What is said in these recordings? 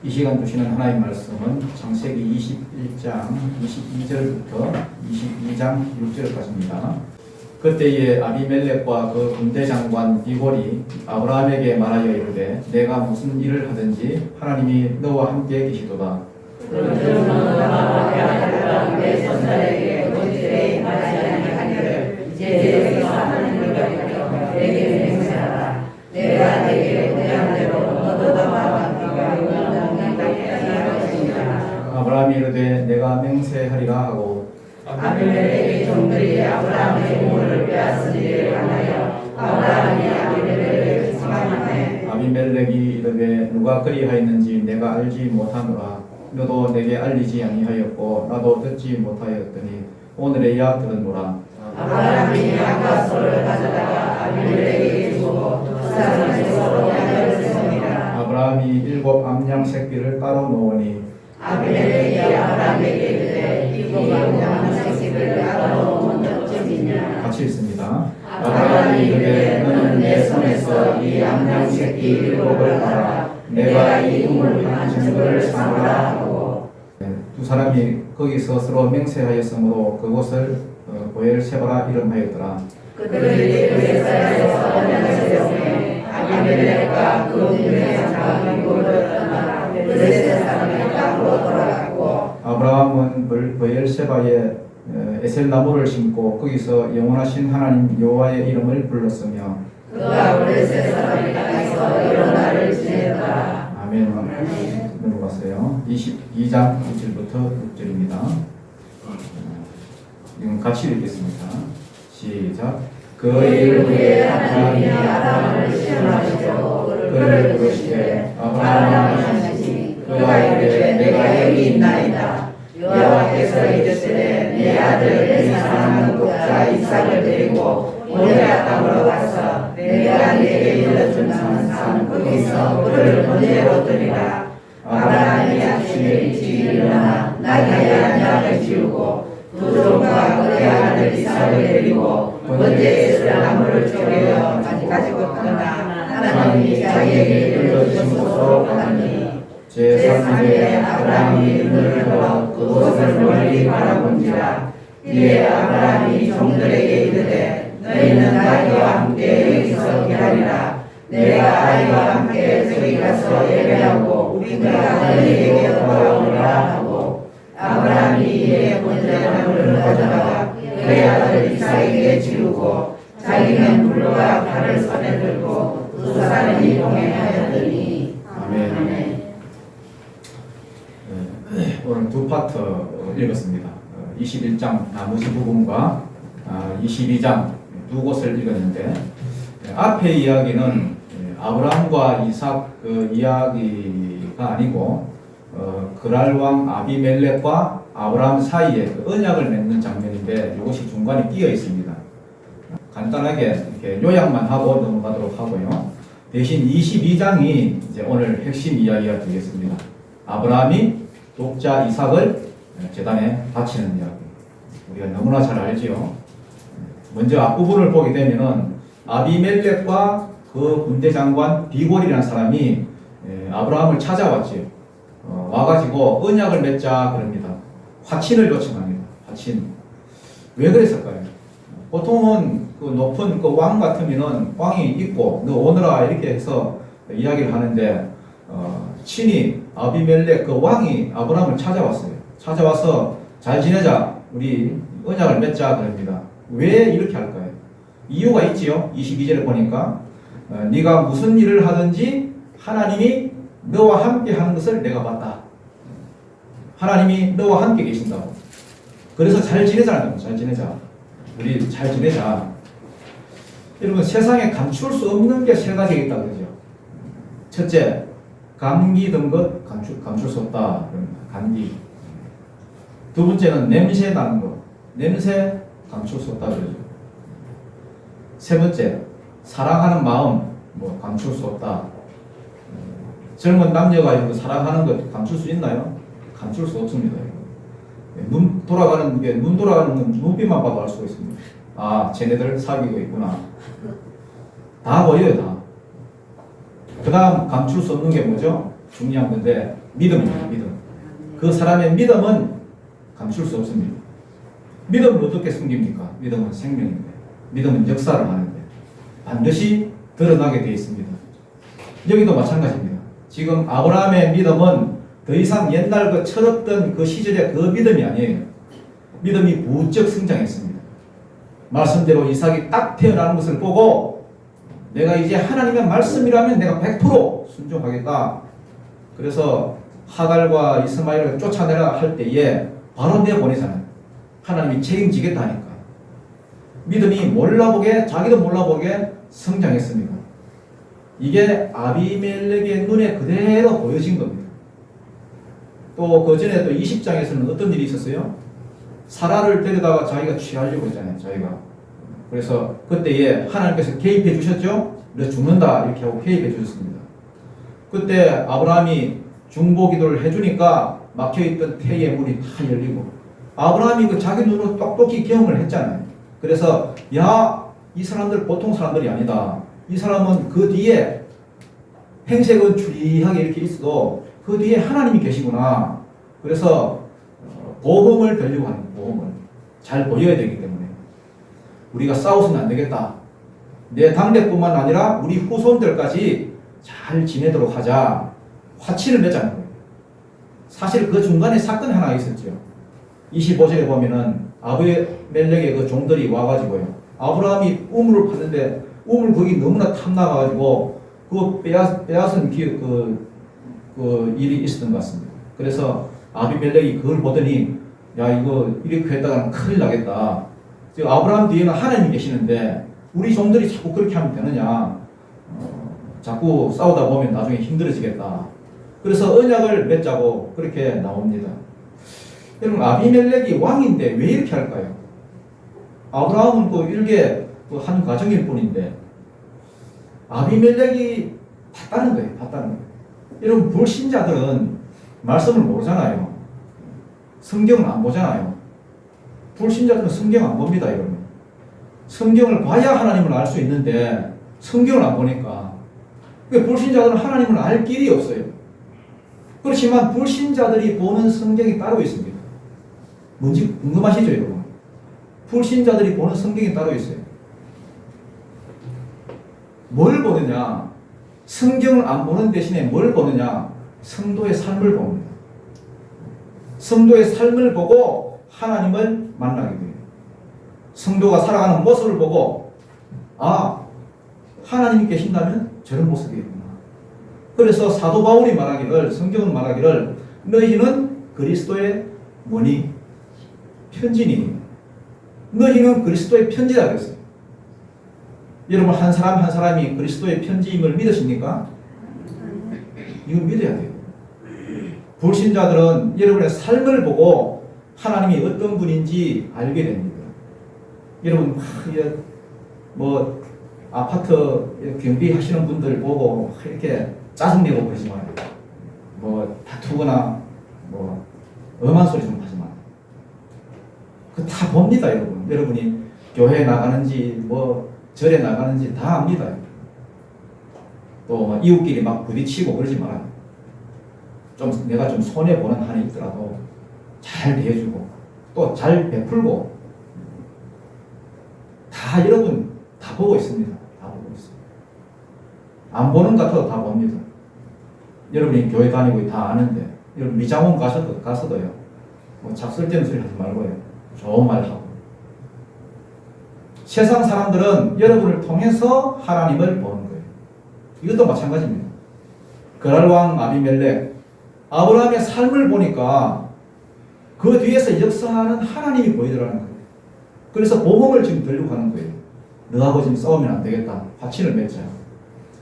이 시간 주시는 하나님 말씀은 창세기 21장 22절부터 22장 6절까지입니다. 그때에 아비멜렉과 그 군대 장관 비골이 아브라함에게 말하여 이르되 내가 무슨 일을 하든지 하나님이 너와 함께 계시도다. 내 손자에게 본질에 임하지 아니하기를 이제 여기서 하나님을 가리켜 내게 맹세하라. 내가 내게 은혜한 대로 너도 나와 함께 영원히 있게 할 것이니라. 아브라함이 이르되 내가 맹세하리라 하고 아비멜렉의 종들이 아브라함의 우물을 빼앗은 일을 하여 아브라함이 아비멜렉을 사망하되 아비멜렉이 이르되 누가 그리하였는지 내가 알지 못하노라. 너도 내게 알리지 아니하였고 나도 듣지 못하였더니 오늘에야 들었노라. 아브라함이 양과 소를 가져다가 아비멜렉에게 주고 두 사람이 서로 양을 세웁니다. 아브라함이 7 암양 새끼를 따로 놓으니 아비멜렉이 아브라함에게 이르되 일곱 암양 새끼를 따로 놓은 적이냐. 같이 읽습니다. 아브라함이 이르되 너는 내 손에서 이 암양 새끼 7을 봐라. 내가 이 우물 한 증거를 삼으라 하고 두 사람이 거기서 서로 맹세하였으므로 그곳을 보엘세바라 이름하였더라. 그들이 그에서 언약을 세우매 아비멜렉과 그 군대 장관 비골을 떠나 블레셋 사람의 땅으로 돌아갔고 아브라함은 보엘세바에 에셀나무를 심고 거기서 영원하신 하나님 여호와의 이름을 불렀으며 그가 블레셋 사람의 땅에서 여러 날을 지냈다. 아멘. 넘어갔어요. 22장 1절부터 6절입니다. 이건 같이 읽겠습니다. 시작. 그 일 후에 하나님이 아브라함을 시험하시고 그를 부르시되 아브라함아 하시니 그가 이르되 내가 여기 있나이다. 여호와께서 이르시되 내 아들 내 사랑하는 독자 이삭을 데리고 모리아 땅으로 가서 내가 네게 일러준 산 거기서 그를 번제로 드리라. 아브라함이 아침에 일찍 일어나 나귀와 양을 지우고 두 종과 그의 아들 이삭을 데리고 번제에서 나무를 쪼개어 가지고 떠나 하나님이 자기에게 일러주신 곳으로 가니 제3일에 아브라함이 눈을 들어 그곳을 멀리 바라본지라. 이에 아브라함이 종들에게 이르되 너희는 아이와 함께 여기서 기다리라. 내가 아이와 함께 저기 가서 예배하고 우리가 너희에게 돌아오리라 하고 아브라함이 이에 번제나무를 가져다가 그의 아들 이삭에게 지우고 자기는 불과 칼을 손에 들고 두 사람이 동행하였더니 아멘. 오늘 두 파트 읽었습니다. 21장 나머지 부분과 22장 두 곳을 읽었는데 앞의 이야기는 아브라함과 이삭 그 이야기가 아니고 그랄 왕 아비멜렉과 아브라함 사이에 그 언약을 맺는 장면인데 이것이 중간에 끼어 있습니다. 간단하게 이렇게 요약만 하고 넘어가도록 하고요. 대신 22장이 이제 오늘 핵심 이야기가 되겠습니다. 아브라함이 독자 이삭을 제단에 바치는 이야기. 우리가 너무나 잘 알지요. 먼저 앞부분을 보게 되면은 아비멜렉과 그 군대 장관 비골이라는 사람이 아브라함을 찾아왔지요. 와가지고 언약을 맺자 그럽니다. 화친을 요청합니다. 화친. 왜 그랬을까요? 보통은 그 높은 그 왕 같으면은 왕이 있고 너 오너라 이렇게 해서 이야기를 하는데 친히 아비멜렉 그 왕이 아브라함을 찾아왔어요. 찾아와서 잘 지내자 우리 언약을 맺자 그럽니다. 왜 이렇게 할까요? 이유가 있지요. 22절에 보니까 네가 무슨 일을 하든지 하나님이 너와 함께 하는 것을 내가 봤다. 하나님이 너와 함께 계신다고. 그래서 잘 지내자는 거예요. 잘 지내자. 우리 잘 지내자. 여러분 세상에 감출 수 없는 게 세 가지가 있다고 그러죠. 첫째, 감기 든 것 감출 수 없다. 감기. 두 번째는 냄새 나는 것. 냄새 감출 수 없다 그러죠. 세 번째, 사랑하는 마음 감출 수 없다. 젊은 남녀가 이거 사랑하는 것 감출 수 있나요? 감출 수 없습니다. 눈 돌아가는 건 눈빛만 봐도 알 수가 있습니다. 아, 쟤네들 사귀고 있구나. 다 보여요, 다. 그 다음 감출 수 없는 게 뭐죠? 중요한 건데 믿음입니다. 믿음. 그 사람의 믿음은 감출 수 없습니다. 믿음을 어떻게 숨깁니까? 믿음은 생명인데, 믿음은 역사를 하는데 반드시 드러나게 되어 있습니다. 여기도 마찬가지입니다. 지금 아브라함의 믿음은 더 이상 옛날 그 철없던 그 시절의 그 믿음이 아니에요. 믿음이 부쩍 성장했습니다. 말씀대로 이삭이 딱 태어나는 것을 보고 내가 이제 하나님의 말씀이라면 내가 100% 순종하겠다. 그래서 하갈과 이스마엘을 쫓아내라 할 때에 바로 내보내잖아요. 하나님이 책임지겠다 하니까. 믿음이 몰라보게, 자기도 몰라보게 성장했습니다. 이게 아비멜렉의 눈에 그대로 보여진 겁니다. 또 그 전에 또 20장에서는 어떤 일이 있었어요? 사라를 데려다가 자기가 취하려고 했잖아요. 자기가. 그래서 그때에 하나님께서 개입해 주셨죠? 너 죽는다 이렇게 하고 개입해 주셨습니다. 그때 아브라함이 중보 기도를 해주니까 막혀있던 태의 문이 다 열리고 아브라함이 그 자기 눈으로 똑똑히 경험을 했잖아요. 그래서 야, 이 사람들 보통 사람들이 아니다. 이 사람은 그 뒤에 행색은 추리하게 이렇게 있어도 그 뒤에 하나님이 계시구나. 그래서 복음을 들려고 하는 거예요. 복음을 잘 보여야 되기 때문에 우리가 싸워서는 안 되겠다. 내 당대뿐만 아니라 우리 후손들까지 잘 지내도록 하자. 화치를 맺자는 거예요. 사실 그 중간에 사건이 하나 있었죠. 25절에 보면은 아비멜렉의 그 종들이 와가지고요. 아브라함이 우물을 팠는데 우물 거기 너무나 탐나가지고 그 빼앗은 그 일이 있었던 것 같습니다. 그래서 아비멜렉이 그걸 보더니 야 이거 이렇게 했다가는 큰일 나겠다. 지금 아브라함 뒤에는 하나님이 계시는데 우리 종들이 자꾸 그렇게 하면 되느냐. 자꾸 싸우다 보면 나중에 힘들어지겠다. 그래서 언약을 맺자고 그렇게 나옵니다. 여러분 아비멜렉이 왕인데 왜 이렇게 할까요? 아브라함은 또 일개 한 가정일 뿐인데 아비멜렉이 봤다는 거예요. 봤다는 거예요. 여러분 불신자들은 말씀을 모르잖아요. 성경을 안 보잖아요. 불신자들은 성경 안 봅니다. 여러분. 성경을 봐야 하나님을 알 수 있는데 성경을 안 보니까 불신자들은 하나님을 알 길이 없어요. 그렇지만 불신자들이 보는 성경이 따로 있습니다. 뭔지 궁금하시죠, 여러분? 불신자들이 보는 성경이 따로 있어요. 뭘 보느냐? 성경을 안 보는 대신에 뭘 보느냐? 성도의 삶을 봅니다. 성도의 삶을 보고 하나님을 만나게 돼요. 성도가 살아가는 모습을 보고 아, 하나님이 계신다면 저런 모습이겠구나. 그래서 사도 바울이 말하기를, 성경은 말하기를 너희는 그리스도의 뭐니? 편지니. 너희는 그리스도의 편지다 그랬어요. 여러분 한 사람 한 사람이 그리스도의 편지임을 믿으십니까? 이건 믿어야 돼요. 불신자들은 여러분의 삶을 보고 하나님이 어떤 분인지 알게 됩니다. 여러분 뭐 아파트 경비하시는 분들 보고 이렇게 짜증내고 그러지 마요. 뭐 다투거나 뭐 엄한 소리 좀 하지 마요. 그 다 봅니다, 여러분. 여러분이 교회 나가는지 뭐 절에 나가는지 다 압니다. 또 이웃끼리 막 부딪히고 그러지 말아요. 좀 내가 좀 손해 보는 한이 있더라도 잘 대해주고 또 잘 베풀고 다 여러분 다 보고 있습니다. 다 보고 있어요. 안 보는 것 같아도 다 봅니다. 여러분이 교회 다니고 다 아는데 여러분 미장원 가서도요. 뭐 작설되는 소리 하지 말고요. 좋은 말 하고. 세상 사람들은 여러분을 통해서 하나님을 보는 거예요. 이것도 마찬가지입니다. 그랄 왕 아비멜렉 아브라함의 삶을 보니까 그 뒤에서 역사하는 하나님이 보이더라는 거예요. 그래서 복음을 지금 들려고 하는 거예요. 너하고 지금 싸우면 안 되겠다. 화친을 맺자.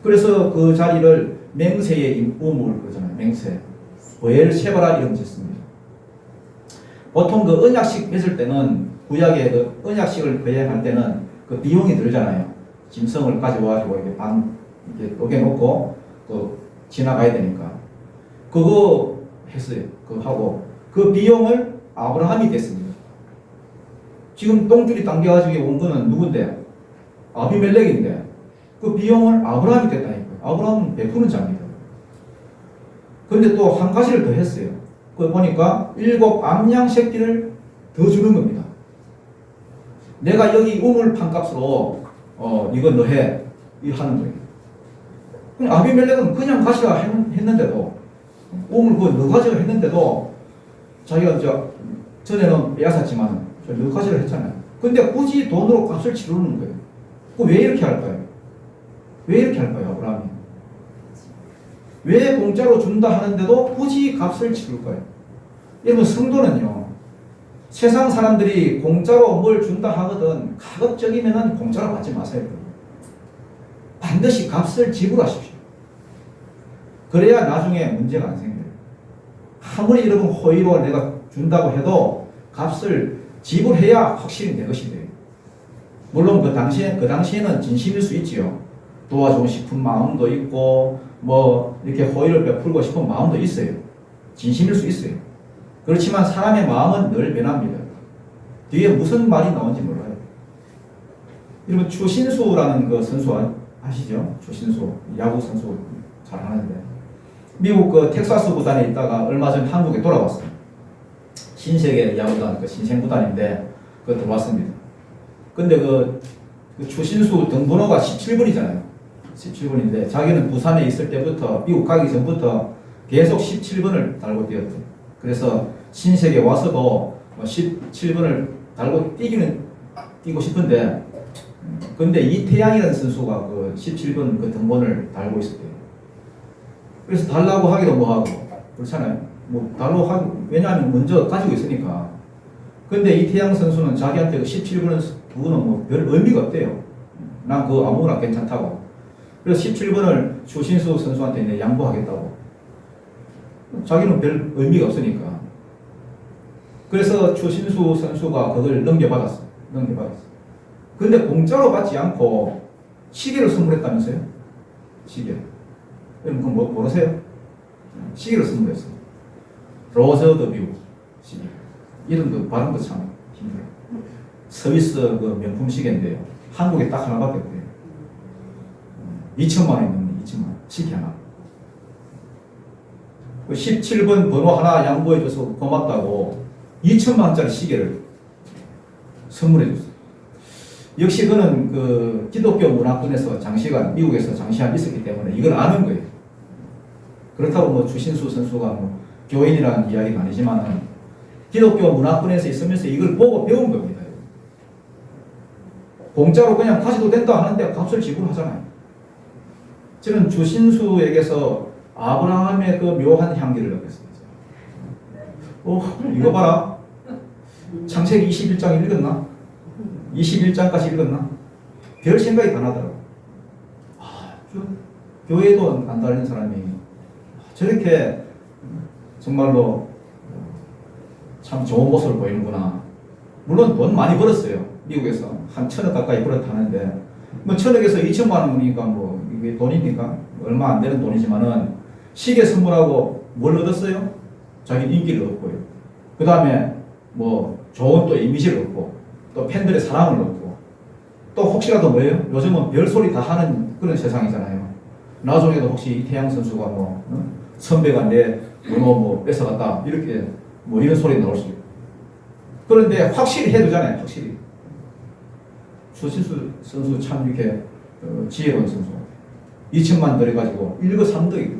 그래서 그 자리를 맹세의 우물 그러잖아요. 맹세. 보엘세바라 이름 짓습니다. 보통 그 언약식 맺을 때는 구약의 그 언약식을 거행할 때는 그 비용이 들잖아요. 짐승을 가져와가지고 이렇게 녹여놓고 지나가야 되니까. 그거 했어요. 그거 하고 그 비용을 아브라함이 댔습니다. 지금 똥줄이 당겨가지고 온 거는 누군데? 아비멜렉인데 그 비용을 아브라함이 댔다니까요. 아브라함은 베푸는 자입니다. 근데 또 한 가지를 더 했어요. 그 보니까 7 암양 새끼를 더 주는 겁니다. 내가 여기 우물 판값으로 이거 너 해. 이렇게 하는 거예요. 그냥 아비멜렉은 그냥 가시라 했는데도 우물 그거 너 가지라 했는데도 자기가 전에는 빼앗았지만 너 가지라 했잖아요. 근데 굳이 돈으로 값을 치르는 거예요. 왜 이렇게 할까요? 왜 이렇게 할까요, 아브라함이? 왜 공짜로 준다 하는데도 굳이 값을 치를까요? 여러분, 성도는요, 세상 사람들이 공짜로 뭘 준다 하거든 가급적이면 공짜로 받지 마세요. 반드시 값을 지불하십시오. 그래야 나중에 문제가 안 생겨요. 아무리 여러분 호의로 내가 준다고 해도 값을 지불해야 확실히 내 것이 돼요. 물론 그 당시에는 진심일 수 있지요. 도와주고 싶은 마음도 있고 뭐 이렇게 호의를 베풀고 싶은 마음도 있어요. 진심일 수 있어요. 그렇지만 사람의 마음은 늘 변합니다. 뒤에 무슨 말이 나온지 몰라요. 여러분, 추신수라는 그 선수 아시죠? 추신수 야구 선수 잘 하는데 미국 그 텍사스 구단에 있다가 얼마 전 한국에 돌아왔어요. 신세계 야구단 그 신생 구단인데 그 들어왔습니다. 근데 그 추신수 등번호가 17번이잖아요. 17번인데 자기는 부산에 있을 때부터 미국 가기 전부터 계속 17번을 달고 뛰었대요. 그래서 신세계 와서도 17번을 달고 뛰고 싶은데 근데 이태양이라는 선수가 그 17번 그 등번을 달고 있었대요. 그래서 달라고 하기도 뭐하고 그렇잖아요. 뭐 달라고 하기 왜냐하면 먼저 가지고 있으니까. 근데 이태양 선수는 자기한테 그 17번은 뭐 별 의미가 없대요. 난 그거 아무거나 괜찮다고. 그래서 17번을 추신수 선수한테 이제 양보하겠다고. 자기는 별 의미가 없으니까. 그래서 추신수 선수가 그걸 넘겨받았어. 근데 공짜로 받지 않고 시계를 선물했다면서요? 시계. 여러분 그거 뭐 모르세요? 시계를 선물했어요. 로저드 뷰 시계. 이름도 발음도 참 힘들어요. 스위스 그 명품 시계인데요. 한국에 딱 하나밖에 없대요. 2천만 원이 넘는 2천만 원. 시계 하나. 17번 번호 하나 양보해줘서 고맙다고 2천만 원짜리 시계를 선물해줬어요. 역시 그는 그 기독교 문화권에서 장시간 미국에서 장시간 있었기 때문에 이걸 아는 거예요. 그렇다고 뭐 추신수 선수가 뭐 교인이라는 이야기는 아니지만은 기독교 문화권에서 있으면서 이걸 보고 배운 겁니다. 공짜로 그냥 가져도 된다 하는데 값을 지불하잖아요. 저는 추신수에게서 아브라함의 그 묘한 향기를 느꼈습니다. 이거 봐라. 창세기 21장 읽었나? 21장까지 읽었나? 별 생각이 다 나더라고. 교회도 안 다니는 사람이 저렇게 정말로 참 좋은 모습을 보이는구나. 물론 돈 많이 벌었어요. 미국에서 한 1,000억 가까이 벌었다는데 뭐 1,000억에서 2천만 원이니까 뭐 이게 돈이니까 얼마 안 되는 돈이지만은 시계 선물하고 뭘 얻었어요? 자기 인기를 얻고요. 그 다음에 뭐 좋은 또 이미지를 얻고 또 팬들의 사랑을 얻고 또 혹시라도 뭐예요? 요즘은 별소리 다 하는 그런 세상이잖아요. 나중에도 혹시 이태양 선수가 뭐 선배가 내 번호 뭐 뺏어갔다 이렇게 뭐 이런 소리 나올 수 있고. 그런데 확실히 해두잖아요. 확실히. 추신수 선수 참 이렇게 지혜로운 선수. 2천만 들여가지고 일거삼득.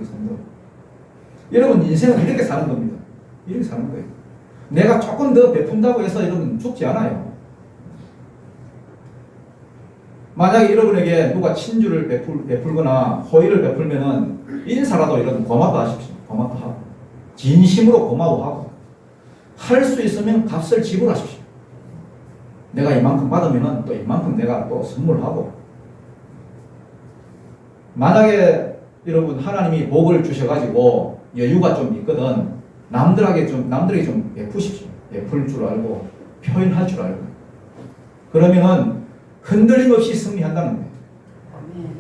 여러분 인생은 이렇게 사는 겁니다. 이렇게 사는 거예요. 내가 조금 더 베푼다고 해서 여러분 죽지 않아요. 만약에 여러분에게 누가 친주를 베풀거나 호의를 베풀면은 인사라도 여러분 고맙다 하십시오. 고맙다 하고 진심으로 고마워하고 할 수 있으면 값을 지불하십시오. 내가 이만큼 받으면은 또 이만큼 내가 또 선물하고. 만약에 여러분 하나님이 복을 주셔가지고 여유가 좀 있거든 남들에게 좀 베푸십시오. 베풀 줄 알고 표현할 줄 알고. 그러면은 흔들림 없이 승리한다는 거예요.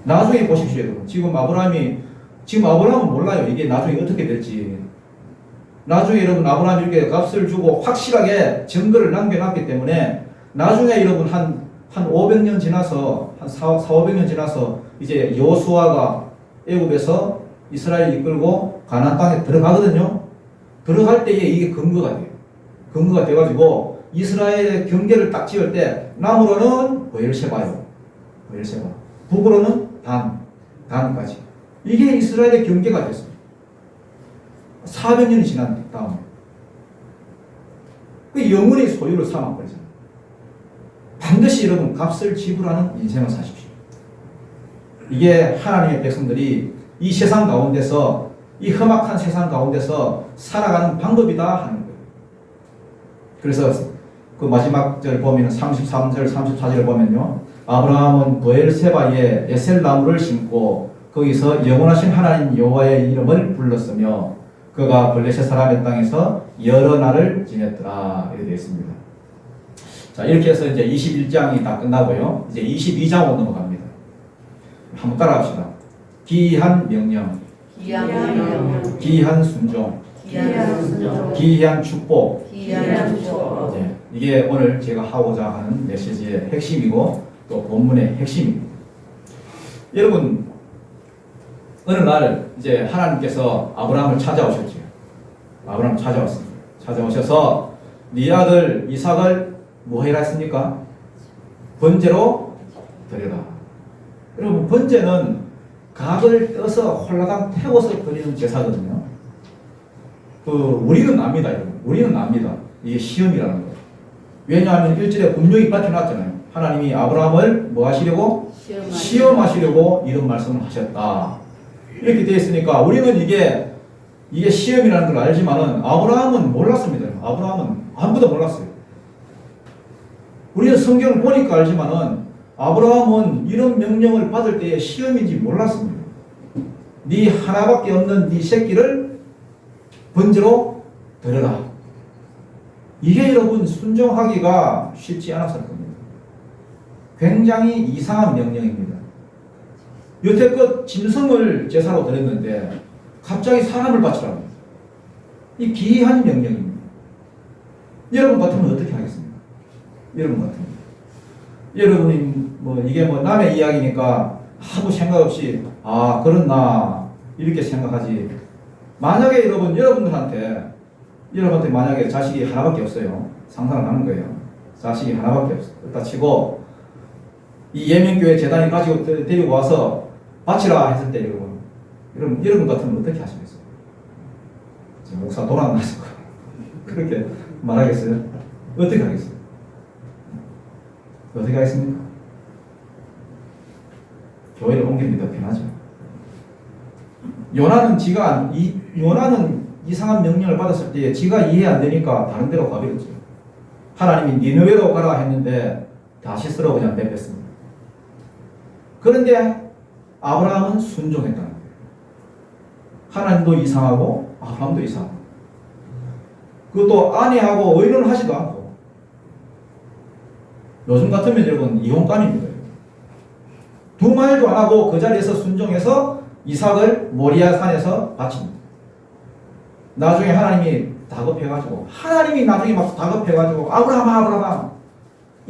나중에 보십시오. 여러분. 지금 아브라함은 몰라요. 이게 나중에 어떻게 될지. 나중에 여러분 아브라함이 이렇게 값을 주고 확실하게 증거를 남겨놨기 때문에 나중에 여러분 한 500년 지나서 한 4, 500년 지나서 이제 여호수아가 애굽에서 이스라엘 이끌고 가나안 땅에 들어가거든요. 들어갈 때에 이게 근거가 돼요. 근거가 돼가지고 이스라엘의 경계를 딱 지을 때 남으로는 베엘셰바요. 베엘셰바. 북으로는 단까지. 이게 이스라엘의 경계가 됐습니다. 400년이 지난 다음에. 그 영원히 소유를 삼아버리잖아요. 반드시 여러분 값을 지불하는 인생을 사십시오. 이게 하나님의 백성들이 이 세상 가운데서, 이 험악한 세상 가운데서 살아가는 방법이다 하는 거예요. 그래서 그 마지막 절 보면 33절, 34절을 보면요. 아브라함은 브엘세바에 에셀 나무를 심고 거기서 영원하신 하나님 여호와의 이름을 불렀으며 그가 블레셋 사람의 땅에서 여러 날을 지냈더라. 이렇게 되어 있습니다. 자, 이렇게 해서 이제 21장이 다 끝나고요. 이제 22장으로 넘어갑니다. 한번 따라합시다. 기이한 명령, 기이한 순종, 기이한 축복. 네, 이게 오늘 제가 하고자 하는 메시지의 핵심이고 또 본문의 핵심입니다. 여러분, 어느 날 이제 하나님께서 아브라함을 찾아오셨죠. 아브라함 찾아왔습니다. 찾아오셔서 네 아들 이삭을 뭐 해라 했습니까? 번제로 드려라. 여러분, 번제는 각을 떠서 홀라당 태워서 드리는 제사거든요. 우리는 압니다, 여러분. 우리는 압니다. 이게 시험이라는 거예요. 왜냐하면 1절에 분명히 밝혀놨잖아요. 하나님이 아브라함을 뭐 하시려고? 시험하시려고 이런 말씀을 하셨다. 이렇게 되어 있으니까 우리는 이게 시험이라는 걸 알지만은 아브라함은 몰랐습니다. 아브라함은 아무도 몰랐어요. 우리는 성경을 보니까 알지만은 아브라함은 이런 명령을 받을 때에 시험인지 몰랐습니다. 네 하나밖에 없는 네 새끼를 번제로 드려라. 이게 여러분 순종하기가 쉽지 않았을 겁니다. 굉장히 이상한 명령입니다. 여태껏 짐승을 제사로 드렸는데 갑자기 사람을 바치라고. 이 기이한 명령입니다. 여러분 같으면 어떻게 하겠습니까? 여러분 같으면. 여러분이 이게 남의 이야기니까 아무 생각 없이 그렇나 이렇게 생각하지. 만약에 여러분들한테 만약에 자식이 하나밖에 없어요. 상상을 하는 거예요. 자식이 하나밖에 없다 치고 이 예명교회 재단이 가지고 데리고 와서 바치라 했을 때 여러분 같으면 어떻게 하시겠어요? 목사 돌아나서 그렇게 말하겠어요? 어떻게 하겠어요? 어떻게 하겠습니까? 교회를 옮깁니다. 편하죠. 요나는 이상한 명령을 받았을 때 지가 이해 안 되니까 다른 데로 가버렸죠. 하나님이 니느웨로 가라 했는데 다시스로 그냥 내뺐습니다. 그런데 아브라함은 순종했다는 거예요. 하나님도 이상하고 아브라함도 이상하고 그것도 아내하고 의논을 하지도 않고 요즘 같으면 여러분 이혼감입니다. 두 마일도 안 하고 그 자리에서 순종해서 이삭을 모리아 산에서 바칩니다. 나중에 하나님이 다급해가지고 아브라함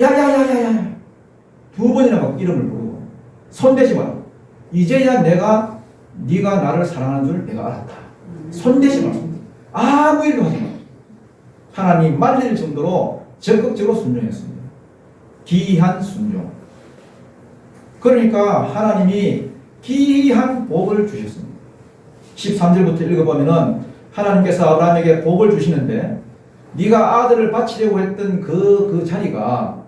야야야야야 두 번이나 막 이름을 부르고 손대지 마라. 이제야 네가 나를 사랑하는 줄 내가 알았다. 손대지 마라. 아무 일도 하지 마라. 하나님 말릴 정도로 적극적으로 순종했습니다. 기이한 순종. 그러니까 하나님이 기이한 복을 주셨습니다. 13절부터 읽어보면은 하나님께서 아브라함에게 복을 주시는데 네가 아들을 바치려고 했던 그 자리가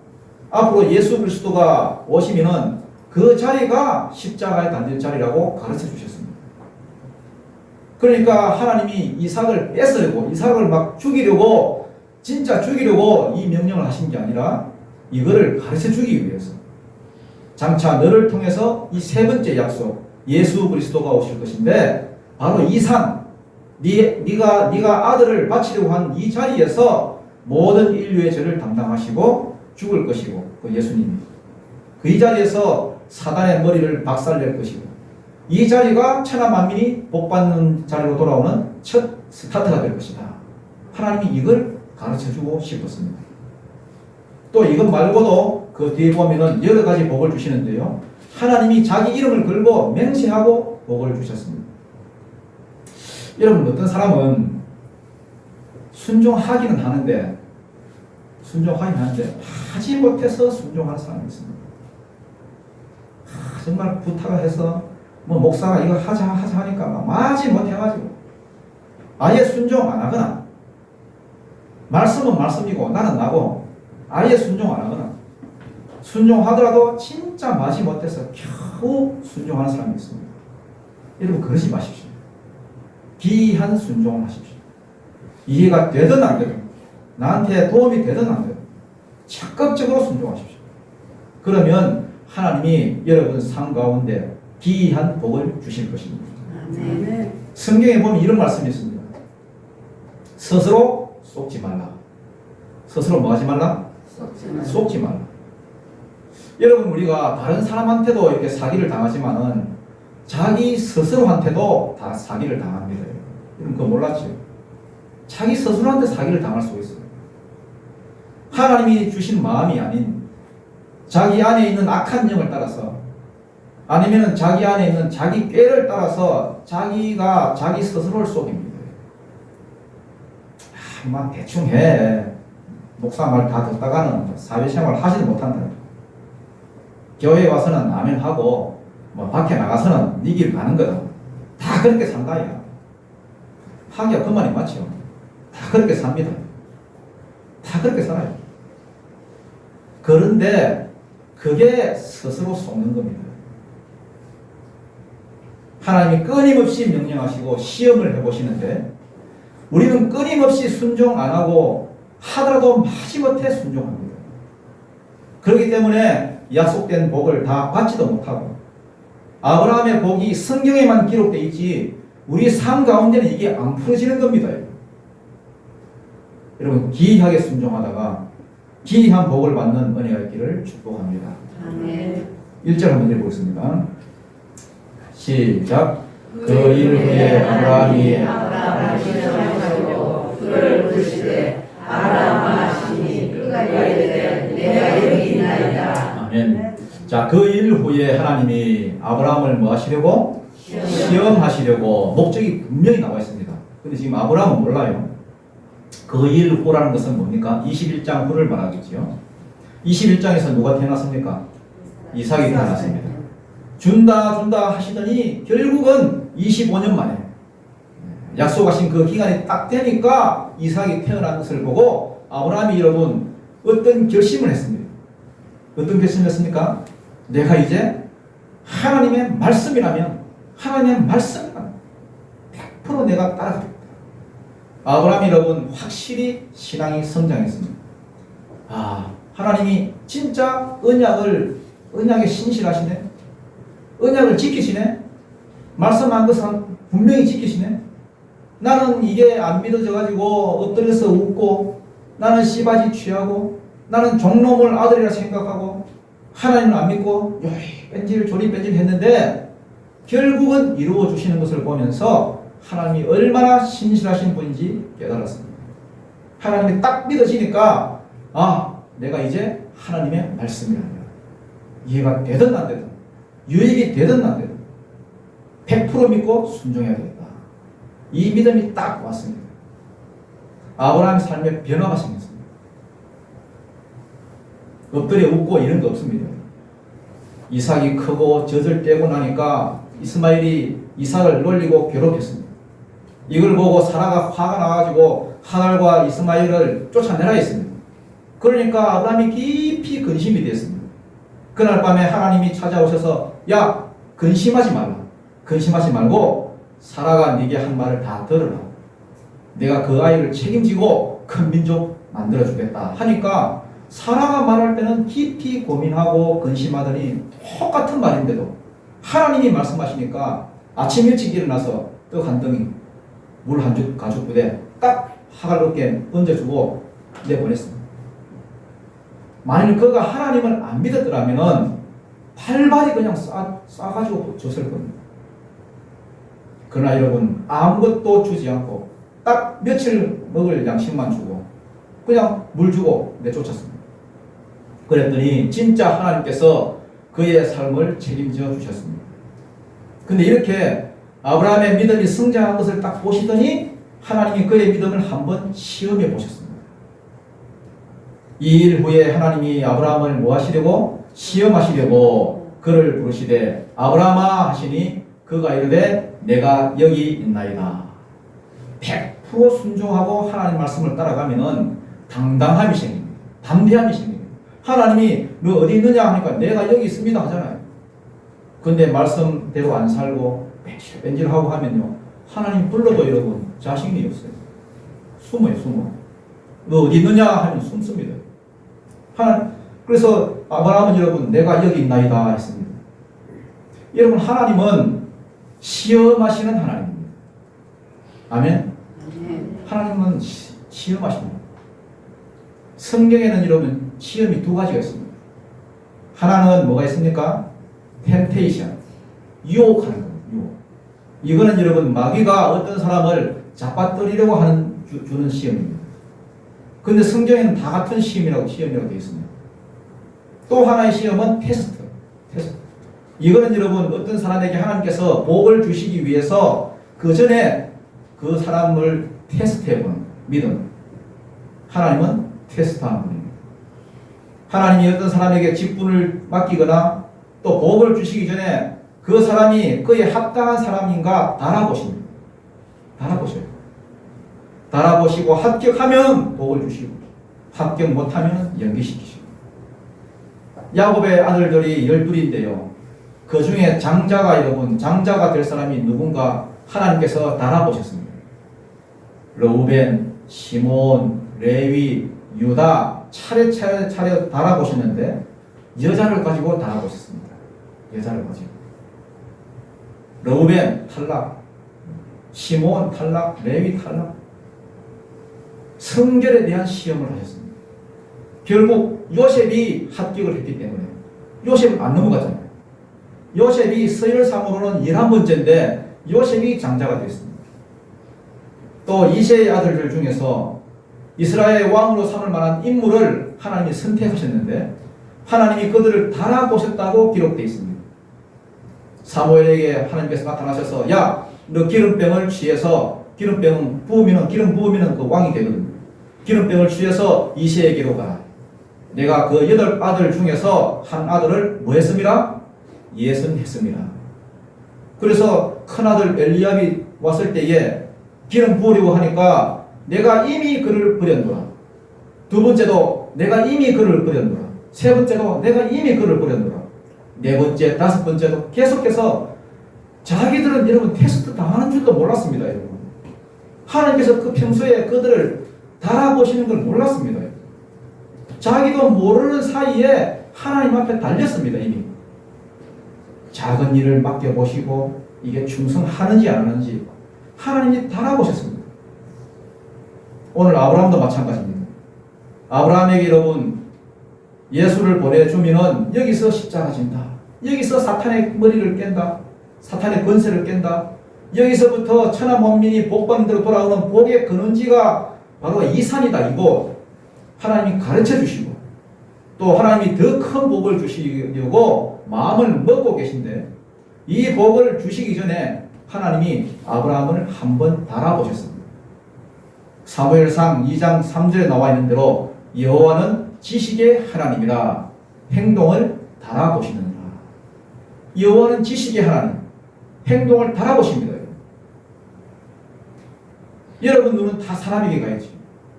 앞으로 예수 그리스도가 오시면은 그 자리가 십자가에 달릴 자리라고 가르쳐 주셨습니다. 그러니까 하나님이 이삭을 뺏으려고 이삭을 막 죽이려고 진짜 죽이려고 이 명령을 하신 게 아니라 이거를 가르쳐 주기 위해서 장차 너를 통해서 이 세 번째 약속 예수 그리스도가 오실 것인데 바로 이 산 네가 아들을 바치려고 한 이 자리에서 모든 인류의 죄를 담당하시고 죽을 것이고 그 예수님이 그 자리에서 사단의 머리를 박살낼 것이고 이 자리가 천하 만민이 복받는 자리로 돌아오는 첫 스타트가 될 것이다. 하나님이 이걸 가르쳐주고 싶었습니다. 또 이것 말고도 그 뒤에 보면은 여러 가지 복을 주시는데요. 하나님이 자기 이름을 걸고 맹세하고 복을 주셨습니다. 여러분, 어떤 사람은 순종하기는 하는데 하지 못해서 순종하는 사람이 있습니다. 정말 부탁을 해서 뭐 목사가 이거 하자 하니까 하지 못해가지고 아예 순종 안 하거나, 말씀은 말씀이고 나는 나고 아예 순종 안 하거나, 순종하더라도 진짜 마지 못해서 겨우 순종하는 사람이 있습니다. 여러분, 그러지 마십시오. 기이한 순종을 하십시오. 이해가 되든 안 되든, 나한테 도움이 되든 안 되든 적극적으로 순종하십시오. 그러면 하나님이 여러분 삶 가운데 기이한 복을 주실 것입니다. 아멘. 성경에 보면 이런 말씀이 있습니다. 스스로 속지 말라. 스스로 뭐 하지 말라? 속지 말라. 여러분, 우리가 다른 사람한테도 이렇게 사기를 당하지만은 자기 스스로한테도 다 사기를 당합니다. 여러분, 그거 몰랐죠? 자기 스스로한테 사기를 당할 수 있어요. 하나님이 주신 마음이 아닌 자기 안에 있는 악한 영을 따라서, 아니면 자기 안에 있는 자기 꾀를 따라서 자기가 자기 스스로를 속입니다. 막 대충 해. 목사 말 다 듣다가는 사회생활 하지도 못한다. 교회에 와서는 아멘 하고 뭐 밖에 나가서는 네 길 가는 거다. 다 그렇게 산다야. 하기야 그 말이 맞죠. 다 그렇게 삽니다. 다 그렇게 살아요. 그런데 그게 스스로 속는 겁니다. 하나님이 끊임없이 명령하시고 시험을 해보시는데 우리는 끊임없이 순종 안 하고 하더라도 마지못해 순종합니다. 그렇기 때문에 약속된 복을 다 받지도 못하고, 아브라함의 복이 성경에만 기록되어 있지 우리 삶 가운데는 이게 안 풀어지는 겁니다. 여러분, 기이하게 순종하다가 기이한 복을 받는 은혜가 있기를 축복합니다. 아멘. 1절 한번 읽어보겠습니다. 시작. 그 일 후에 아브라함이 아브라함을 시험하시고 그를 부르시되 아브라함아 하시니 그가 이르되 내가 여기 있나이다. 아멘. 자, 그 일 후에 하나님이 아브라함을 뭐 하시려고? 시험하시려고 목적이 분명히 나와 있습니다. 근데 지금 아브라함은 몰라요. 그 일 후라는 것은 뭡니까? 21장 후를 말하겠지요. 21장에서 누가 태어났습니까? 이삭이 태어났습니다. 준다 하시더니 결국은 25년 만에 약속하신 그 기간이 딱 되니까 이삭이 태어난 것을 보고 아브라함이 여러분 어떤 결심을 했습니다. 어떤 결심을 했습니까? 내가 이제 하나님의 말씀이라면 100% 내가 따라가겠다. 아브라함이 여러분 확실히 신앙이 성장했습니다. 하나님이 진짜 언약에 신실하시네. 언약을 지키시네. 말씀한 것은 분명히 지키시네. 나는 이게 안 믿어져가지고 엎드려서 웃고, 나는 씨바지 취하고, 나는 종놈을 아들이라 생각하고, 하나님을 안 믿고 뺀질 조리 뺀질 했는데 결국은 이루어 주시는 것을 보면서 하나님이 얼마나 신실하신 분인지 깨달았습니다. 하나님이 딱 믿어지니까 내가 이제 하나님의 말씀이란다. 이해가 되든 안 되든, 유익이 되든 안 되든 100% 믿고 순종해야 되겠다. 이 믿음이 딱 왔습니다. 아브라함의 삶에 변화가 생겼습니다. 엎드려 웃고 이런 거 없습니다. 이삭이 크고 젖을 떼고 나니까 이스마엘이 이삭을 놀리고 괴롭혔습니다. 이걸 보고 사라가 화가 나가지고 하갈과 이스마엘을 쫓아내라 했습니다. 그러니까 아브라함이 깊이 근심이 됐습니다. 그날 밤에 하나님이 찾아오셔서 야, 근심하지 말라. 근심하지 말고 사라가 네게 한 말을 다 들으라. 내가 그 아이를 책임지고 큰 민족 만들어주겠다 하니까 사라가 말할 때는 깊이 고민하고 근심하더니 똑같은 말인데도 하나님이 말씀하시니까 아침 일찍 일어나서 떡 한 덩이, 물 한 줄 가죽 부대 딱 하갈 어깨에 얹어주고 내보냈습니다. 만일 그가 하나님을 안 믿었더라면 발발이 그냥 싸가지고 줬을 겁니다. 그러나 여러분, 아무것도 주지 않고 딱 며칠 먹을 양식만 주고 그냥 물 주고 내쫓았습니다. 그랬더니 진짜 하나님께서 그의 삶을 책임져 주셨습니다. 근데 이렇게 아브라함의 믿음이 성장한 것을 딱 보시더니 하나님이 그의 믿음을 한번 시험해 보셨습니다. 이 일 후에 하나님이 아브라함을 뭐 하시려고? 시험하시려고 그를 부르시되 아브라함아 하시니 그가 이르되 내가 여기 있나이다. 100% 순종하고 하나님 말씀을 따라가면은 당당함이 생깁니다. 담대함이 생깁니다. 하나님이 너 어디 있느냐 하니까 내가 여기 있습니다 하잖아요. 근데 말씀대로 안 살고 뺀질뺀질하고 하면요, 하나님 불러도 여러분 자신이 없어요. 숨어요, 숨어. 너 어디 있느냐 하면 숨습니다. 그래서 아브라함은 여러분 내가 여기 있나이다 했습니다. 여러분 하나님은 시험하시는 하나님입니다. 아멘. 하나님은 시험하십니다. 성경에는 여러분 시험이 두 가지가 있습니다. 하나는 뭐가 있습니까? 템테이션, 유혹하는 겁니다. 유혹. 이거는 여러분 마귀가 어떤 사람을 잡아뜨리려고 주는 시험입니다. 근데 성경에는 다 같은 시험이라고 되어 있습니다. 또 하나의 시험은 테스트. 이거는 여러분 어떤 사람에게 하나님께서 복을 주시기 위해서 그 전에 그 사람을 테스트해보는 믿음. 하나님은 테스트하는 분입니다. 하나님이 어떤 사람에게 직분을 맡기거나 또 복을 주시기 전에 그 사람이 그에 합당한 사람인가 달아보십니다. 달아보시고 합격하면 복을 주시고 합격 못하면 연기시키시고. 야곱의 아들들이 12인데요. 그 중에 장자가 될 사람이 누군가 하나님께서 달아보셨습니다. 르우벤, 시몬, 레위, 유다 차례 달아보셨는데 여자를 가지고 달아보셨습니다. 여자를 가지고. 르우벤 탈락, 시몬 탈락, 레위 탈락. 성결에 대한 시험을 하셨습니다. 결국 요셉이 합격을 했기 때문에 요셉은 안 넘어갔잖아요. 요셉이 서열상으로는 11번째인데 요셉이 장자가 되었습니다. 또 이새의 아들들 중에서 이스라엘 왕으로 삼을 만한 인물을 하나님이 선택하셨는데 하나님이 그들을 달아보셨다고 기록되어 있습니다. 사무엘에게 하나님께서 나타나셔서 야, 너 기름병을 취해서 기름 부으면 그 왕이 되거든요. 기름병을 취해서 이새에게로 가라. 내가 그 8아들 중에서 한 아들을 뭐 했습니다? 예선했습니다. 그래서 큰아들 엘리압이 왔을 때에 기름 부으려고 하니까 내가 이미 그를 버렸노라. 두 번째도 내가 이미 그를 버렸노라. 세 번째도 내가 이미 그를 버렸노라. 네 번째, 다섯 번째도 계속해서 자기들은 여러분 테스트 당하는 줄도 몰랐습니다. 여러분. 하나님께서 그 평소에 그들을 달아보시는 걸 몰랐습니다. 자기도 모르는 사이에 하나님 앞에 달렸습니다. 이미. 작은 일을 맡겨보시고 이게 충성하는지 안 하는지 하나님이 달아보셨습니다. 오늘 아브라함도 마찬가지입니다. 아브라함에게 여러분 예수를 보내주면은 여기서 십자가 진다. 여기서 사탄의 머리를 깬다. 사탄의 권세를 깬다. 여기서부터 천하 만민이 복받는 대로 돌아오는 복의 근원지가 바로 이 산이다. 이거 하나님이 가르쳐 주시고 또 하나님이 더 큰 복을 주시려고 마음을 먹고 계신데 이 복을 주시기 전에 하나님이 아브라함을 한번 달아보셨습니다. 사무엘상 2장 3절에 나와 있는 대로 여호와는 지식의 하나님이라 행동을 달아보시느니라. 여호와는 지식의 하나님, 행동을 달아보십니다. 여러분 눈은 다 사람에게 가야지.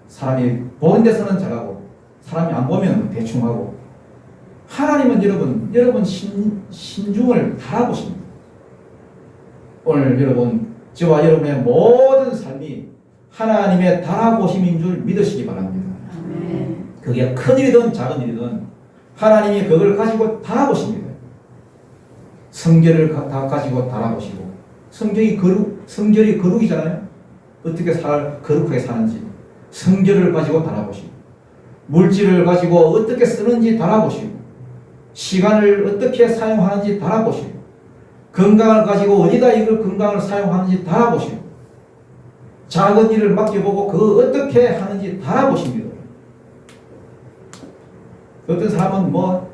사람이 보는 데서는 잘하고 사람이 안 보면 대충 하고. 하나님은 여러분 신중을 달아보십니다. 오늘 여러분 저와 여러분의 모든 삶이 하나님의 달아보심인 줄 믿으시기 바랍니다. 아멘. 그게 큰 일이든 작은 일이든 하나님이 그걸 가지고 달아보십니다. 성결을 다 가지고 달아보시고 성결이 거룩이잖아요. 어떻게 거룩하게 사는지 성결을 가지고 달아보시고 물질을 가지고 어떻게 쓰는지 달아보시고 시간을 어떻게 사용하는지 달아보시고 건강을 가지고 어디다 이걸 건강을 사용하는지 달아보시고 작은 일을 맡겨보고 그 어떻게 하는지 달아보십니다. 어떤 사람은 뭐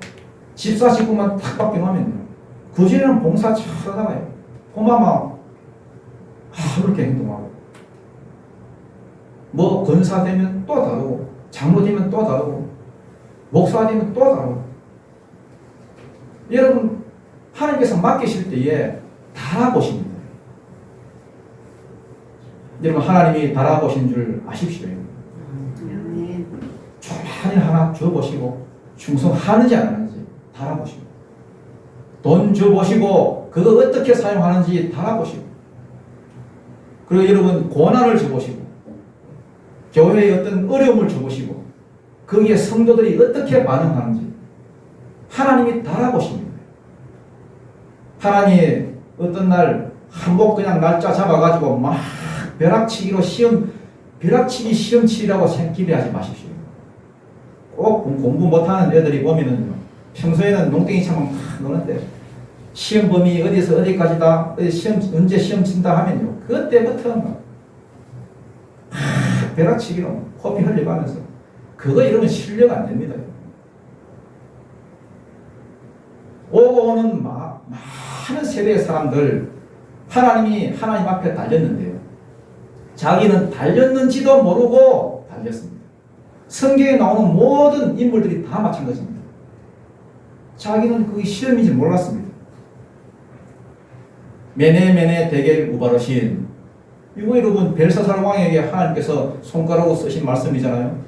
집사 직분만 탁 맡겨놓으면 그전에는 봉사 잘 하다가요. 고마마 그렇게 행동하고, 뭐 권사 되면 또 다르고, 장로 되면 또 다르고, 목사 되면 또 다르고. 여러분, 하나님께서 맡기실 때에 달아보십니다. 여러분, 하나님이 달아보신 줄 아십시오. 조만히 하나 줘보시고, 충성하는지 안 하는지 달아보시고, 돈 줘보시고, 그거 어떻게 사용하는지 달아보시고, 그리고 여러분, 고난을 줘보시고, 교회에 어떤 어려움을 줘보시고, 거기에 성도들이 어떻게 반응하는지 하나님이 달아보십니다. 하나님이 어떤 날 한복 그냥 날짜 잡아가지고 막 벼락치기로 벼락치기 시험치라고 기대하지 마십시오. 꼭 공부 못하는 애들이 보면은 평소에는 농땡이 차면 막 노는데 시험 범위 어디서 어디까지다, 언제 시험 친다 하면요, 그때부터 막 벼락치기로 코피 흘려가면서 그거 이러면 실력 안 됩니다. 오고 오는 많은 세대의 사람들, 하나님이 하나님 앞에 달렸는데요, 자기는 달렸는지도 모르고 달렸습니다. 성경에 나오는 모든 인물들이 다 마찬가지입니다. 자기는 그게 시험인지 몰랐습니다. 메네 데겔 우바르신, 이거 여러분 벨사살 왕에게 하나님께서 손가락으로 쓰신 말씀이잖아요.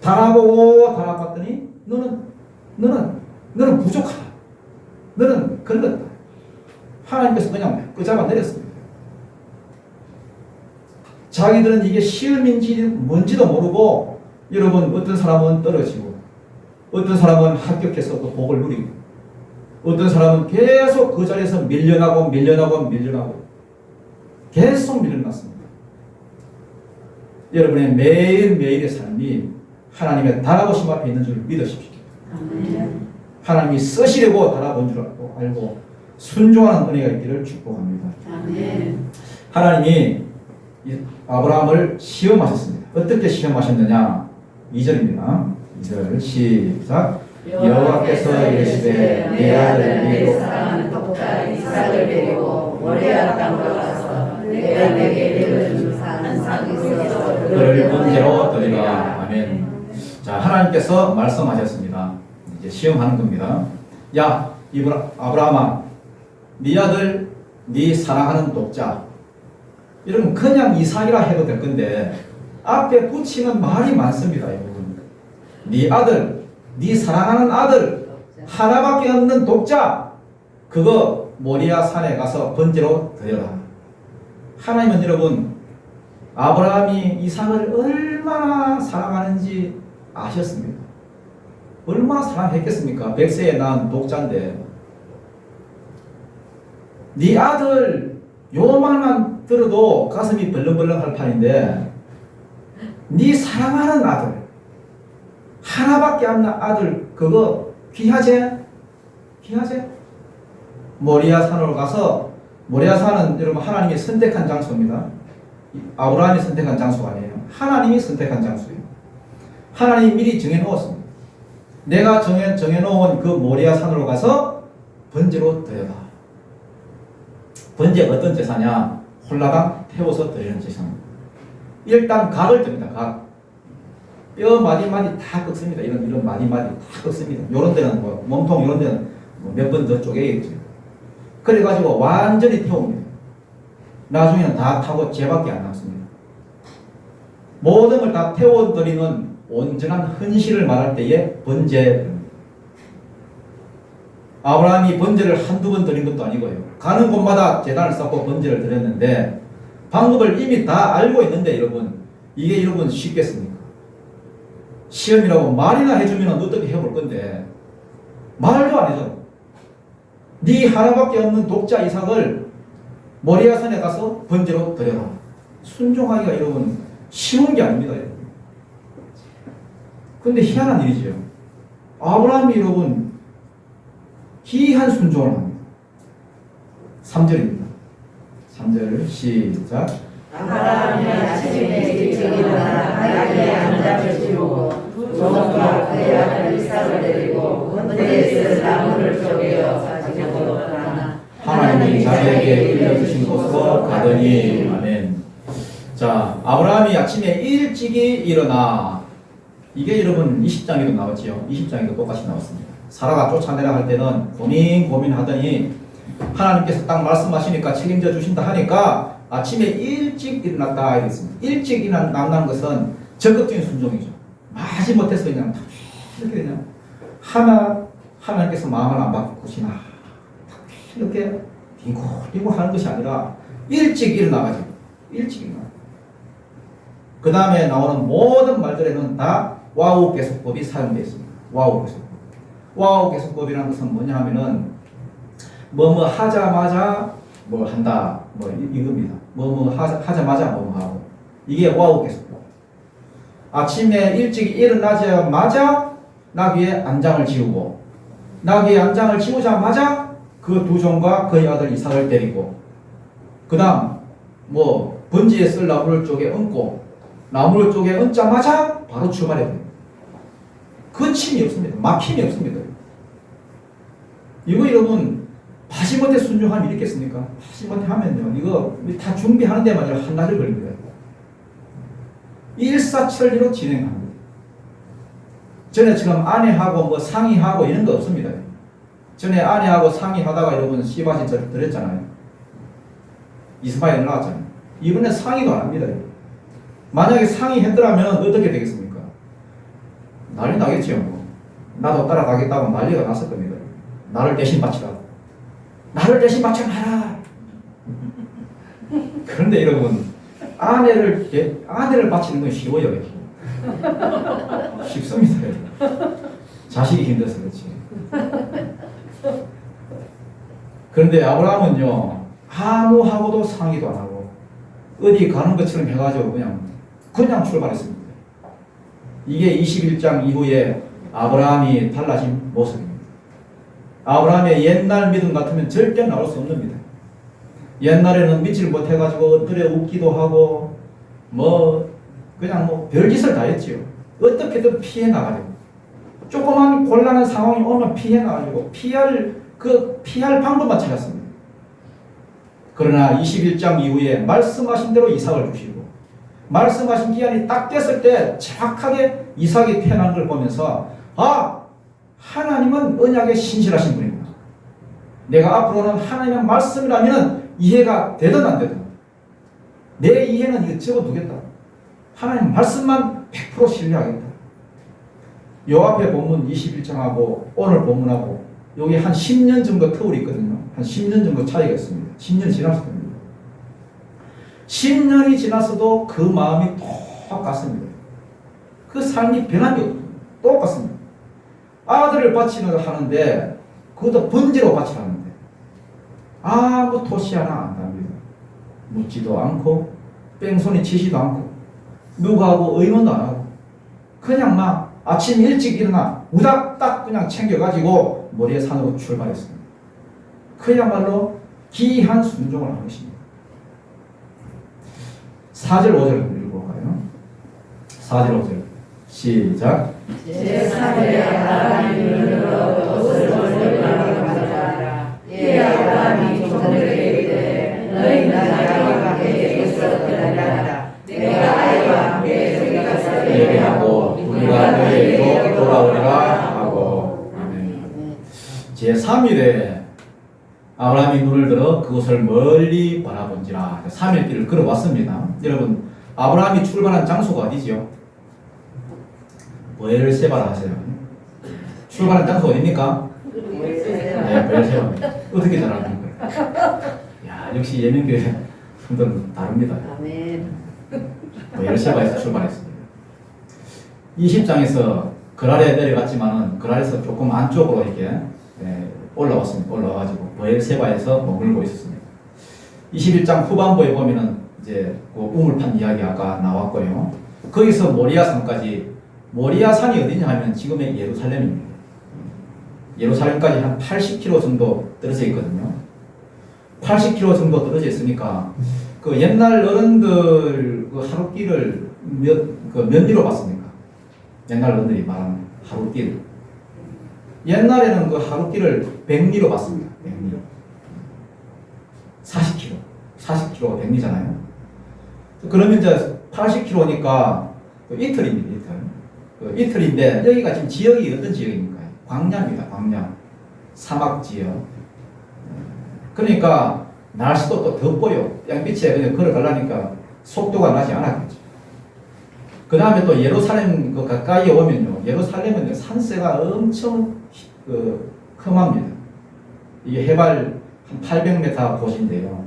달아봤더니 너는 부족하다. 너는 걸렸다. 하나님께서 그냥 끄잡아 내렸습니다. 자기들은 이게 시험인지 뭔지도 모르고, 여러분, 어떤 사람은 떨어지고, 어떤 사람은 합격해서 그 복을 누리고, 어떤 사람은 계속 그 자리에서 밀려나고 계속 밀려났습니다. 여러분의 매일매일의 삶이 하나님의 달아보심 앞에 있는 줄 믿으십시오. 하나님이 쓰시려고 달아본 줄 알고 순종하는 은혜가 있기를 축복합니다. 하나님이 아브라함을 시험하셨습니다. 어떻게 시험하셨느냐? 2절입니다. 2절 시작. 여호와께서 이르시되 내 아들 내 사랑하는 독자 이삭을 데리고 모리아 땅으로 가서 내가 내게 내려준 산 상에서 그를 번제로 드리라. 아멘. 자, 하나님께서 말씀하셨습니다. 이제 시험하는 겁니다. 야, 아브라함아, 네 아들, 네 사랑하는 독자. 여러분, 그냥 이삭이라 해도 될 건데 앞에 붙이는 말이 많습니다. 여러분, 네 아들, 네 사랑하는 아들, 하나밖에 없는 독자, 그거 모리아 산에 가서 번제로 드려라. 하나님은 여러분, 아브라함이 이삭을 얼마나 사랑하는지 아셨습니다. 얼마나 사랑했겠습니까? 100세에 낳은 독자인데, 네 아들 요만만 들어도 가슴이 벌렁벌렁 할 판인데, 네 사랑하는 아들, 하나밖에 없는 아들, 그거 귀하지? 모리아 산으로 가서, 모리아 산은 여러분 하나님이 선택한 장소입니다. 아브라함이 선택한 장소가 아니에요. 하나님이 선택한 장소예요. 하나님이 미리 정해놓았습니다. 내가 정해놓은 그 모리아 산으로 가서 번제로 드려라. 번제 어떤 제사냐? 홀라당 태워서 드리는 제사입니다. 일단 각을 듭니다. 각. 뼈 마디마디 다 꺾습니다. 이런 마디마디 다 꺾습니다. 요런 데는 몸통 요런 데는 몇 번 더 쪼개겠죠. 그래가지고 완전히 태웁니다. 나중에는 다 타고 죄밖에 안 남습니다. 모든 걸 다 태워드리는 온전한 헌신을 말할 때에 번제. 아브라함이 번제를 한두 번 드린 것도 아니고요. 가는 곳마다 제단을 쌓고 번제를 드렸는데, 방법을 이미 다 알고 있는데 여러분, 이게 여러분 쉽겠습니까? 시험이라고 말이나 해주면 어떻게 해볼 건데 말도 안 해줘. 네 하나밖에 없는 독자 이삭을 모리아산에 가서 번제로 드려라. 순종하기가 여러분 쉬운 게 아닙니다. 근데 희한한 일이죠. 아브라함이 여러분 기이한 순종을 합니다. 3절입니다. 3절 시작. 아브라함이 아침에 일찍 일어나 나귀의 한 잡을 지우고 종과 그의 아들 이삭을 데리고 번제에서 나무를 쪼개어 가지고 떠나 하나님이 자기에게 일러주신 곳으로 가더니. 아멘. 자, 아브라함이 아침에 일찍이 일어나. 이게 여러분 20장에도 나왔지요. 20장에도 똑같이 나왔습니다. 사라가 쫓아내라 할 때는 고민하더니 하나님께서 딱 말씀하시니까 책임져 주신다 하니까 아침에 일찍 일어났다 이랬습니다. 일찍 일어난다는 것은 적극적인 순종이죠. 마지못해서 그냥 이렇게 그냥 하나님께서 마음을 안 바꾸시나 이렇게 빙고 하는 것이 아니라 일찍 일어나가지고 일찍 일어나. 그 다음에 나오는 모든 말들에는 다 와우 계속법이 사용되어 있습니다. 와우 계속법. 와우 계속법이라는 것은 뭐냐 하면은 뭐뭐 하자마자 뭐 한다 뭐 이겁니다. 뭐뭐 하자마자 뭐 하고 이게 와우 계속법. 아침에 일찍 일어나자마자 나귀의 안장을 지우고 나귀의 안장을 지우자마자 그 두 종과 그의 아들 이삭을 데리고 그 다음 뭐 번지에 쓸 나무를 쪽에 얹고 나무를 쪽에 얹자마자 바로 출발해야 됩니다. 거침이 없습니다. 막힘이 없습니다. 이거 여러분 마지못해 순종하면 이렇겠습니까? 마지못해 하면요 이거 다 준비하는 데만 한나절 걸립니다. 일사천리로 진행합니다. 전에처럼 아내하고 뭐 상의하고 이런 거 없습니다. 전에 아내하고 상의하다가 여러분 씨바지 드렸잖아요. 이스마엘 나왔잖아요. 이번에 상의도 안 합니다. 만약에 상의했더라면 어떻게 되겠습니까? 난리 나겠지요. 뭐. 나도 따라가겠다고 난리가 났을 겁니다. 나를 대신 바치라. 나를 대신 바쳐놔라. 그런데 여러분 아내를 바치는 건 쉬워요. 쉽습니다. 자식이 힘들어서 그렇지. 그런데 아브라함은요 아무하고도 상의도 안 하고 어디 가는 것처럼 해가지고 그냥 출발했습니다. 이게 21장 이후에 아브라함이 달라진 모습입니다. 아브라함의 옛날 믿음 같으면 절대 나올 수 없는 믿음. 옛날에는 믿지를 못해가지고 엎드려 웃기도 하고 그냥 별짓을 다 했지요. 어떻게든 피해 나가려고. 조그만 곤란한 상황이 오면 피해 나가려고 피할 방법만 찾았습니다. 그러나 21장 이후에 말씀하신 대로 이삭을 주시고 말씀하신 기한이 딱 됐을 때 정확하게 이삭이 태어난 걸 보면서 하나님은 언약에 신실하신 분이구나. 내가 앞으로는 하나님의 말씀이라면 이해가 되든 안 되든 내 이해는 이거 적어두겠다. 하나님 말씀만 100% 신뢰하겠다. 요 앞에 본문 21장하고 오늘 본문하고 여기 한 10년 정도 터울이 있거든요. 한 10년 정도 차이가 있습니다. 10년 지났을 겁니다. 10년이 지났어도 그 마음이 똑같습니다. 그 삶이 변한 게 없습니다. 똑같습니다. 아들을 바치는 하는데 그것도 번지로 바치라는데 아무 토시 하나 안 납니다. 묻지도 않고 뺑소니 치지도 않고 누구하고 의논도 안 하고 그냥 아침 일찍 일어나 우닥딱 그냥 챙겨가지고 머리에 산으로 출발했습니다. 그야말로 기이한 순종을 한 것입니다. 4절 5절 읽어볼까요? 4절 5절 시작. 제3의 아브라함이 눈으로 옷을 벗으려고 하자 이 아브라함이 종들에게 이르되 너희는 나와 함께 여기서 기다리라. 내가 아이와 함께 저기 가서 예배하고 우리가 너희에게로 돌아오리라 하고. 아멘. 제3일에 아브라함이 눈을 들어 그곳을 멀리 바라본지라. 3일 길을 걸어왔습니다. 여러분 아브라함이 출발한 장소가 어디지요? 베엘세바라 하세요. 출발한 장소가 어디입니까? 네, 베엘세바. 어떻게 잘 아십니까? 야, 역시 예명교회 분들은 다릅니다. 아멘. 베엘세바에서 출발했습니다. 20장에서 그랄에 내려갔지만은 그랄에서 조금 안쪽으로 이렇게 올라왔습니다. 올라와가지고 베엘세바에서 머물고 있었습니다. 21장 후반부에 보면은 이제 그 우물판 이야기 아까 나왔고요. 거기서 모리아산까지. 모리아산이 어디냐 하면 지금의 예루살렘입니다. 예루살렘까지 한 80km 정도 떨어져 있거든요. 80km 정도 떨어져 있으니까 그 옛날 어른들 그 하루길을 몇 리로 봤습니까? 옛날 어른들이 말하는 하루길. 옛날에는 그 하루길을 100리로 봤습니다. 100리. 40km. 40km가 100리잖아요. 그러면 이제 80km니까 이틀입니다. 이틀인데 여기가 지금 지역이 어떤 지역입니까? 광야입니다. 광야. 사막 지역. 그러니까 날씨도 또 덥고요. 양빛에 그냥 걸어가려니까 속도가 나지 않았겠죠. 그 다음에 또 예루살렘 그 가까이에 오면요. 예루살렘은 산세가 엄청 험합니다. 이게 해발 한 800m 곳인데요.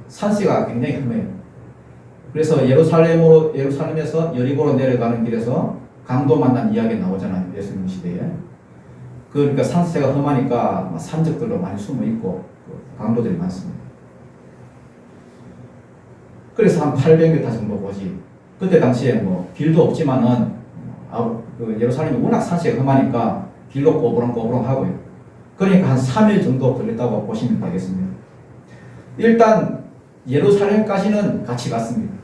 산세가 굉장히 험해요. 그래서 예루살렘에서 여리고로 내려가는 길에서 강도 만난 이야기 나오잖아요. 예수님 시대에. 그러니까 산세가 험하니까 산적들도 많이 숨어 있고 강도들이 많습니다. 그래서 한 800m 정도 보지. 그때 당시에 뭐 길도 없지만은 예루살렘이 워낙 산세가 험하니까 길도 꼬부렁꼬부렁 하고요. 그러니까 한 3일 정도 걸렸다고 보시면 되겠습니다. 일단 예루살렘까지는 같이 갔습니다.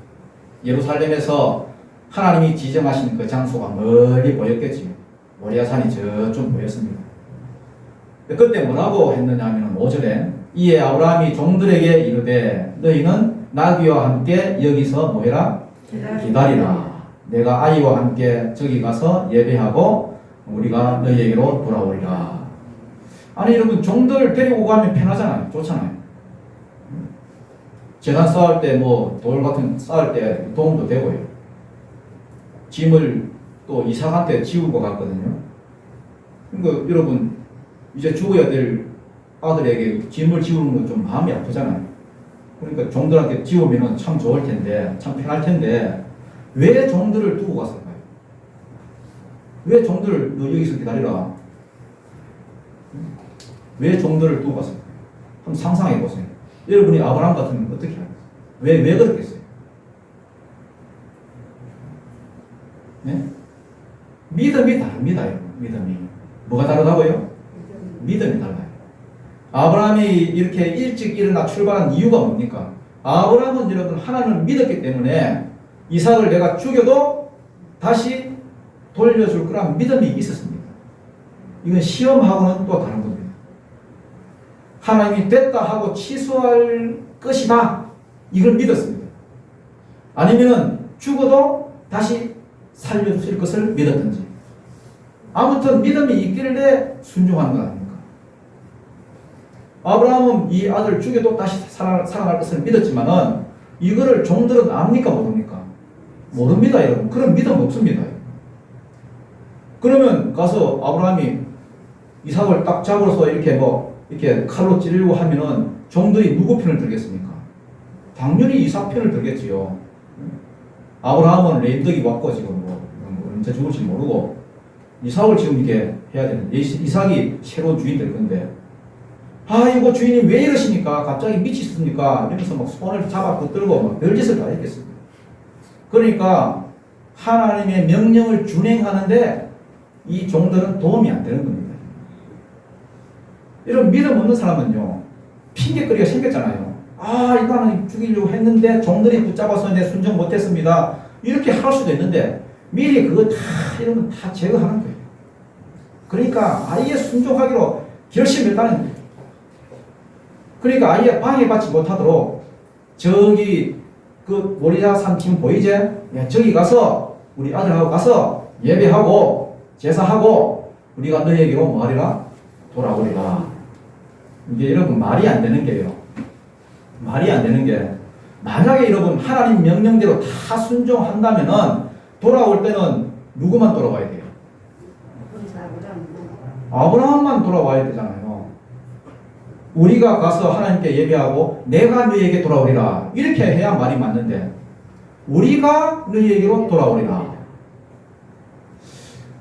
예루살렘에서 하나님이 지정하신 그 장소가 멀리 보였겠지요. 모리아산이 저쪽 보였습니다. 그때 뭐라고 했느냐 하면 5절에 이에 아브라함이 종들에게 이르되 너희는 나귀와 함께 여기서 뭐해라? 기다리라. 내가 아이와 함께 저기 가서 예배하고 우리가 너희에게로 돌아오리라. 아니 여러분 종들 데리고 가면 편하잖아요. 좋잖아요. 재단 쌓을 때 뭐 돌 같은 쌓을 때 도움도 되고요. 짐을 또 이삭한테 지우고 갔거든요. 그러니까 여러분 이제 죽어야 될 아들에게 짐을 지우는 건 좀 마음이 아프잖아요. 그러니까 종들한테 지우면 참 좋을 텐데 참 편할 텐데 왜 종들을 두고 갔을까요? 왜 종들을 너 여기서 기다리라? 왜 종들을 두고 갔을까요? 한번 상상해 보세요. 여러분이 아브라함 같으면 어떻게 하겠어요? 왜 그랬겠어요? 네? 믿음이 다릅니다. 믿음이. 뭐가 다르다고요? 믿음이 달라요. 아브라함이 이렇게 일찍 일어나 출발한 이유가 뭡니까? 아브라함은 여러분 하나님을 믿었기 때문에 이삭을 내가 죽여도 다시 돌려줄 거란 믿음이 있었습니다. 이건 시험하고는 또 다른 겁니다. 하나님이 됐다 하고 취소할 것이다. 이걸 믿었습니다. 아니면은 죽어도 다시 살려주실 것을 믿었든지. 아무튼 믿음이 있길래 순종하는 거 아닙니까? 아브라함은 이 아들 죽여도 다시 살아날 것을 믿었지만은 이거를 종들은 압니까 모릅니까? 모릅니다 여러분. 그런 믿음 없습니다. 그러면 가서 아브라함이 이삭을 딱 잡아서 이렇게 칼로 찌르려고 하면은 종들이 누구 편을 들겠습니까? 당연히 이삭 편을 들겠지요. 아브라함은 레임덕이 왔고 지금 언제 죽을지 모르고 이삭을 지금 이렇게 해야 되는데 이삭이 새로운 주인 될 건데 이거 주인이 왜 이러십니까? 갑자기 미치셨습니까? 이러면서 막 손을 잡아 붙들고 막 별짓을 다 했겠습니다. 그러니까 하나님의 명령을 준행하는데 이 종들은 도움이 안 되는 겁니다. 이런 믿음 없는 사람은요 핑계거리가 생겼잖아요. 이거는 죽이려고 했는데 종들이 붙잡아서 내 순종 못했습니다. 이렇게 할 수도 있는데 미리 그거 이런 건 다 제거하는 거예요. 그러니까 아예 순종하기로 결심했다는 거예요. 그러니까 아예 방해받지 못하도록 저기 그 모리아산 지금 보이지? 저기 가서 우리 아들하고 가서 예배하고 제사하고 우리가 너희에게로 뭐하리라? 돌아오리라. 이게 여러분 말이 안 되는 게요. 말이 안 되는 게 만약에 여러분 하나님 명령대로 다 순종한다면은 돌아올 때는 누구만 돌아와야 돼요? 아브라함만 돌아와야 되잖아요. 우리가 가서 하나님께 예배하고 내가 너희에게 돌아오리라 이렇게 해야 말이 맞는데 우리가 너희에게로 돌아오리라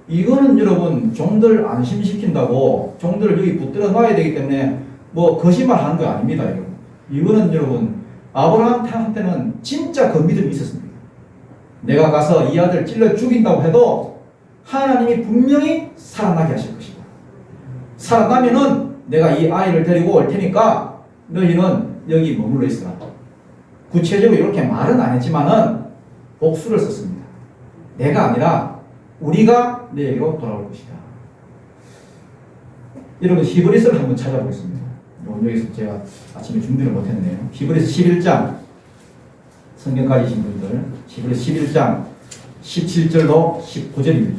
이거는 여러분 종들 안심시킨다고 종들을 여기 붙들어 놔야 되기 때문에 뭐 거짓말 하는 거 아닙니다. 이거는 여러분 아브라함한테는 진짜 그 믿음이 있었습니다. 내가 가서 이 아들 찔러 죽인다고 해도 하나님이 분명히 살아나게 하실 것이다. 살아나면은 내가 이 아이를 데리고 올 테니까 너희는 여기 머물러 있으라. 구체적으로 이렇게 말은 안 했지만은 복수를 썼습니다. 내가 아니라 우리가 너에게로 돌아올 것이다. 여러분 히브리서를 한번 찾아보겠습니다. 여기서 제가 아침에 준비를 못했네요. 히브리서 11장 성경 가지신 분들 히브리서 11장 17절로 19절입니다.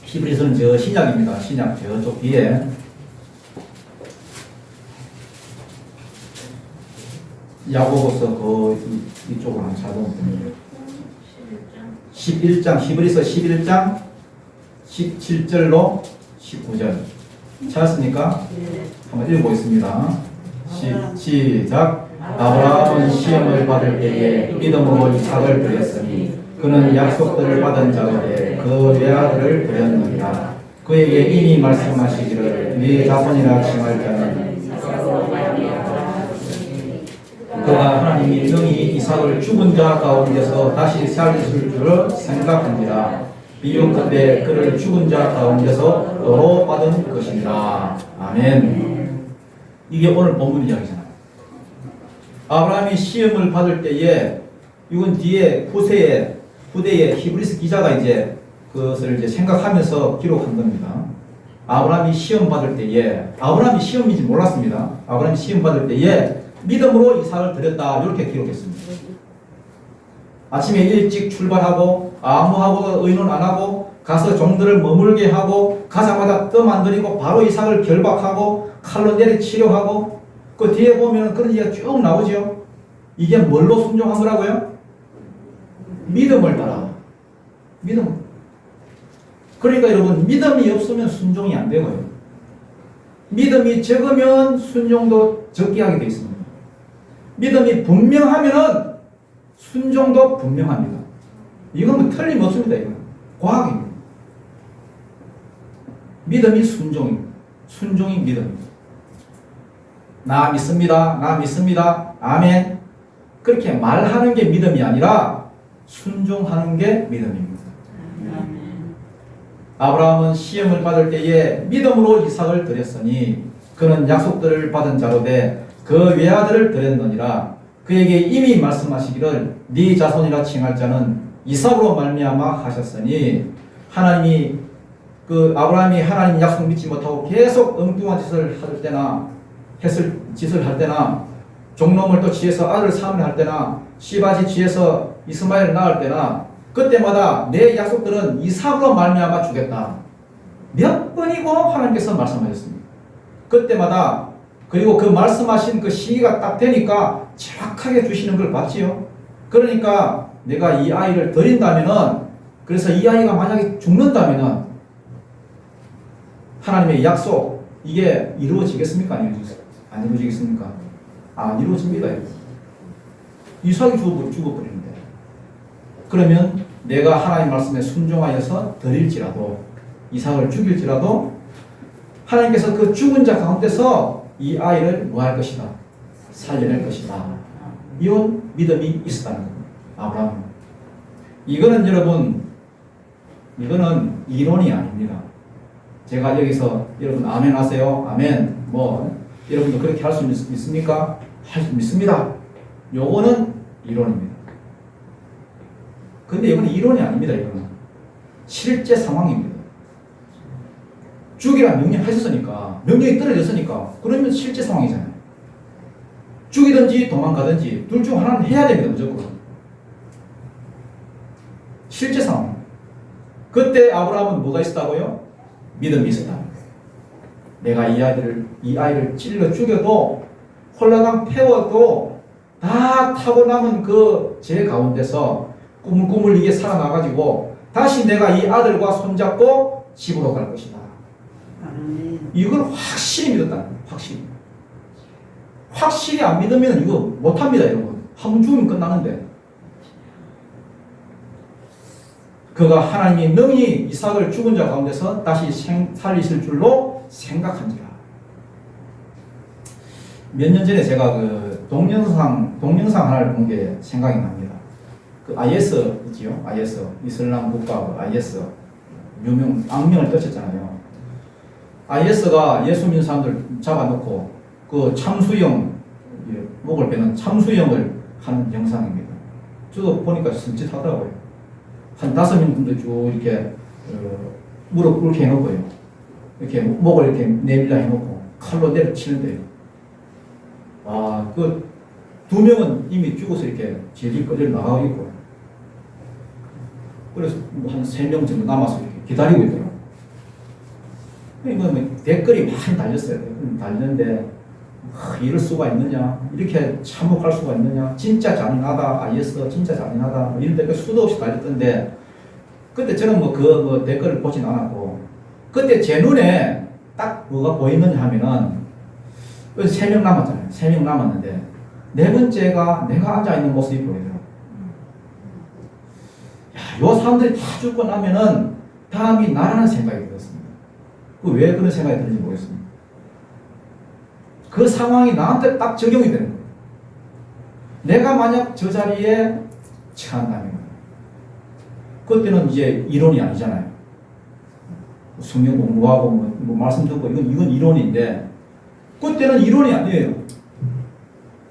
히브리서는 저 신약입니다. 신약 저쪽 뒤에 야고보서 이쪽으로 한번 찾아보면 됩니다. 11장 히브리서 11장 17절로 19절 찾았습니까? 한번 읽어보겠습니다. 시작. 아브라함은 시험을 받을 때에 믿음으로 이삭을 드렸으니 그는 약속들을 받은 자로되 그 외아들을 드렸느니라. 그에게 이미 말씀하시기를 네 자손이라 칭할 자는 그가 하나님이 능히 이삭을 죽은 자 가운데서 다시 살리실 줄 생각한지라. 비유컨대 그를 죽은 자 가운데서 너로 받은 것이니라. 아멘. 이게 오늘 본문 이야기잖아요. 아브라함이 시험을 받을 때에 이건 뒤에 후대에 히브리서 기자가 이제 그것을 이제 생각하면서 기록한 겁니다. 아브라함이 시험 받을 때에 아브라함이 시험인지 몰랐습니다. 아브라함이 시험 받을 때에 믿음으로 이삭을 드렸다 이렇게 기록했습니다. 아침에 일찍 출발하고 아무하고 의논 안 하고 가서 종들을 머물게 하고 가자마자 떠 만들이고 바로 이삭을 결박하고 칼로 내리 치료하고 그 뒤에 보면 그런 얘기가 쭉 나오죠. 이게 뭘로 순종한 거라고요? 믿음을 따라. 믿음. 그러니까 여러분 믿음이 없으면 순종이 안 되고요. 믿음이 적으면 순종도 적게 하게 되어 있습니다. 믿음이 분명하면은 순종도 분명합니다. 이건 뭐 틀림없습니다. 이건 과학입니다. 믿음이 순종입니다. 순종이 믿음입니다. 나 믿습니다. 나 믿습니다. 아멘. 그렇게 말하는 게 믿음이 아니라 순종하는 게 믿음입니다. 아브라함은 시험을 받을 때에 믿음으로 이삭을 드렸으니 그는 약속들을 받은 자로되 그 외아들을 드렸느니라. 그에게 이미 말씀하시기를 네 자손이라 칭할 자는 이삭으로 말미암아 하셨으니 하나님이 아브라함이 하나님 약속 믿지 못하고 계속 엉뚱한 짓을 할 때나 짓을 할 때나 종놈을 또 지에서 아들 삼을 할 때나 시바지 지에서 이스마엘을 낳을 때나 그때마다 내 약속들은 이삭으로 말미암아 주겠다. 몇 번이고 하나님께서 말씀하셨습니다. 그때마다 그리고 그 말씀하신 그 시기가 딱 되니까 정확하게 주시는 걸 봤지요. 그러니까 내가 이 아이를 드린다면은 그래서 이 아이가 만약에 죽는다면은 하나님의 약속 이게 이루어지겠습니까? 안 이루어지겠습니까? 안 이루어집니다. 이삭이 죽어버리는데 그러면 내가 하나님 말씀에 순종하여서 드릴지라도 이삭을 죽일지라도 하나님께서 그 죽은 자 가운데서 이 아이를 뭐 할 것이다? 살려낼 것이다. 이런 믿음이 있었다는 겁니다. 아브라함. 이거는 여러분 이거는 이론이 아닙니다. 제가 여기서 여러분 아멘 하세요. 아멘. 여러분도 그렇게 할 수 있습니까? 할 수 있습니다. 요거는 이론입니다. 근데 이건 이론이 아닙니다. 이거는 실제 상황입니다. 죽이라 명령하셨으니까 명령이 떨어졌으니까 그러면 실제 상황이잖아요. 죽이든지 도망가든지 둘 중 하나는 해야 됩니다. 무조건. 실제 상황. 그때 아브라함은 뭐가 있었다고요? 믿음이 있었다. 내가 이 아이를 찔러 죽여도 홀라당 태워도 다 타고 남은 그 제 가운데서 꾸물꾸물 이게 살아나가지고 다시 내가 이 아들과 손잡고 집으로 갈 것이다. 이걸 확실히 믿었다. 확실히 안 믿으면 이거 못합니다. 여러분. 한 번 죽으면 끝나는데. 그가 하나님이 능히 이삭을 죽은 자 가운데서 다시 살리실 줄로 생각한지라. 몇 년 전에 제가 그 동영상 하나를 본 게 생각이 납니다. 그 IS 있지요? IS 이슬람 국가 그 IS 유명 악명을 떨쳤잖아요. IS가 예수 믿는 사람들 잡아놓고 그 참수형 목을 베는 참수형을 하는 영상입니다. 저도 보니까 섬찟하더라고요. 한 5명 정도 쭉 이렇게 무릎 꿇게 해놓고요. 이렇게 목을 이렇게 내밀라 해놓고 칼로 내려치는데요. 그 두 명은 이미 죽어서 이렇게 질질 끌려 나가고 있고, 그래서 한 3명 정도 남아서 이렇게 기다리고 있더라고요. 뭐 댓글이 많이 달렸어요. 달렸는데, 이럴 수가 있느냐, 이렇게 참혹할 수가 있느냐, 진짜 잔인하다, IS 진짜 잔인하다, 이런 댓글 수도 없이 달렸던데, 그때 저는 그 댓글을 보진 않았고, 그때 제 눈에 딱 뭐가 보이느냐 하면은, 3명 남았잖아요. 3명 남았는데, 네 번째가 내가 앉아있는 모습이 보이더라고요. 요 사람들이 다 죽고 나면은, 다음이 나라는 생각이 들었습니다. 왜 그런 생각이 드는지 모르겠습니다. 그 상황이 나한테 딱 적용이 되는 거예요. 내가 만약 저 자리에 처한다면, 그때는 이제 이론이 아니잖아요. 성경 공부하고 뭐 말씀 듣고 이건 이론인데, 그때는 이론이 아니에요.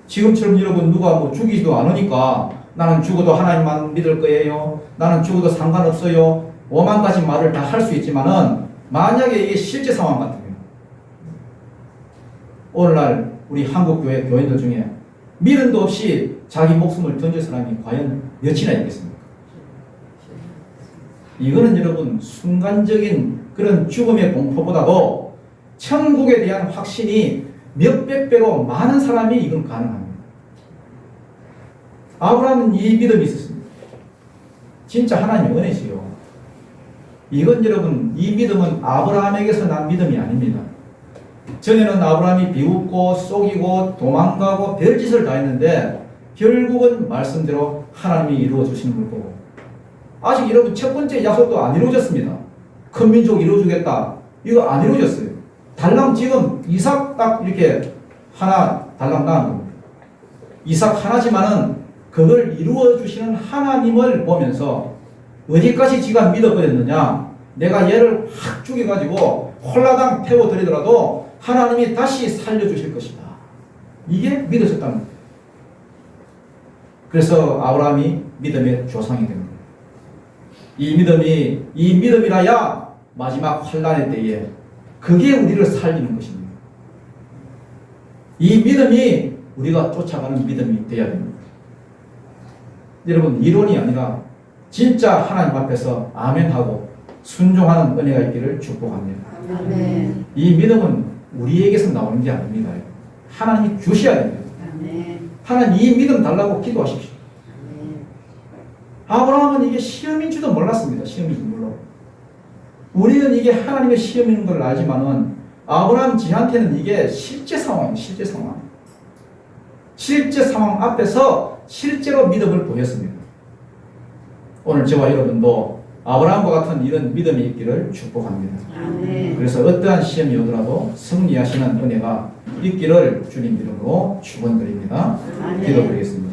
지금처럼 여러분 누가 뭐 죽이지도 않으니까 나는 죽어도 하나님만 믿을 거예요. 나는 죽어도 상관없어요. 5만 가지 말을 다 할 수 있지만은 만약에 이게 실제 상황 같으면, 오늘날 우리 한국 교회 교인들 중에 미련도 없이 자기 목숨을 던질 사람이 과연 몇이나 있겠습니까? 이거는 여러분 순간적인 그런 죽음의 공포보다도 천국에 대한 확신이 몇백 배로 많은 사람이 이건 가능합니다. 아브라함은 이 믿음이 있었습니다. 진짜 하나님의 은혜지요. 이건 여러분, 이 믿음은 아브라함에게서 난 믿음이 아닙니다. 전에는 아브라함이 비웃고 속이고 도망가고 별짓을 다 했는데 결국은 말씀대로 하나님이 이루어 주시는 걸 보고, 아직 여러분 첫 번째 약속도 안 이루어졌습니다. 큰 민족 이루어주겠다, 이거 안 이루어졌어요. 달랑 지금 이삭 딱 이렇게 하나 달랑 낳은 겁니다. 이삭 하나지만은 그걸 이루어 주시는 하나님을 보면서 어디까지 지가 믿어버렸느냐, 내가 얘를 확 죽여가지고 홀라당 태워드리더라도 하나님이 다시 살려주실 것이다, 이게 믿어졌다는 거예요. 그래서 아브라함이 믿음의 조상이 된 거예요. 이 믿음이라야 마지막 환난의 때에 그게 우리를 살리는 것입니다. 이 믿음이 우리가 쫓아가는 믿음이 되어야 됩니다. 여러분, 이론이 아니라 진짜 하나님 앞에서 아멘하고 순종하는 은혜가 있기를 축복합니다. 아멘. 이 믿음은 우리에게서 나오는 게 아닙니다. 하나님이 주셔야 됩니다. 아멘. 하나님 이 믿음 달라고 기도하십시오. 아멘. 아브라함은 이게 시험인 줄도 몰랐습니다. 시험인 줄 몰라. 우리는 이게 하나님의 시험인 걸 알지만은 아브라함 지한테는 이게 실제 상황이에요. 실제 상황. 실제 상황 앞에서 실제로 믿음을 보였습니다. 오늘 저와 여러분도 아브라함과 같은 이런 믿음이 있기를 축복합니다. 아멘. 그래서 어떠한 시험이 오더라도 승리하시는 은혜가 있기를 주님 이름으로 축원드립니다. 아멘. 기도드리겠습니다.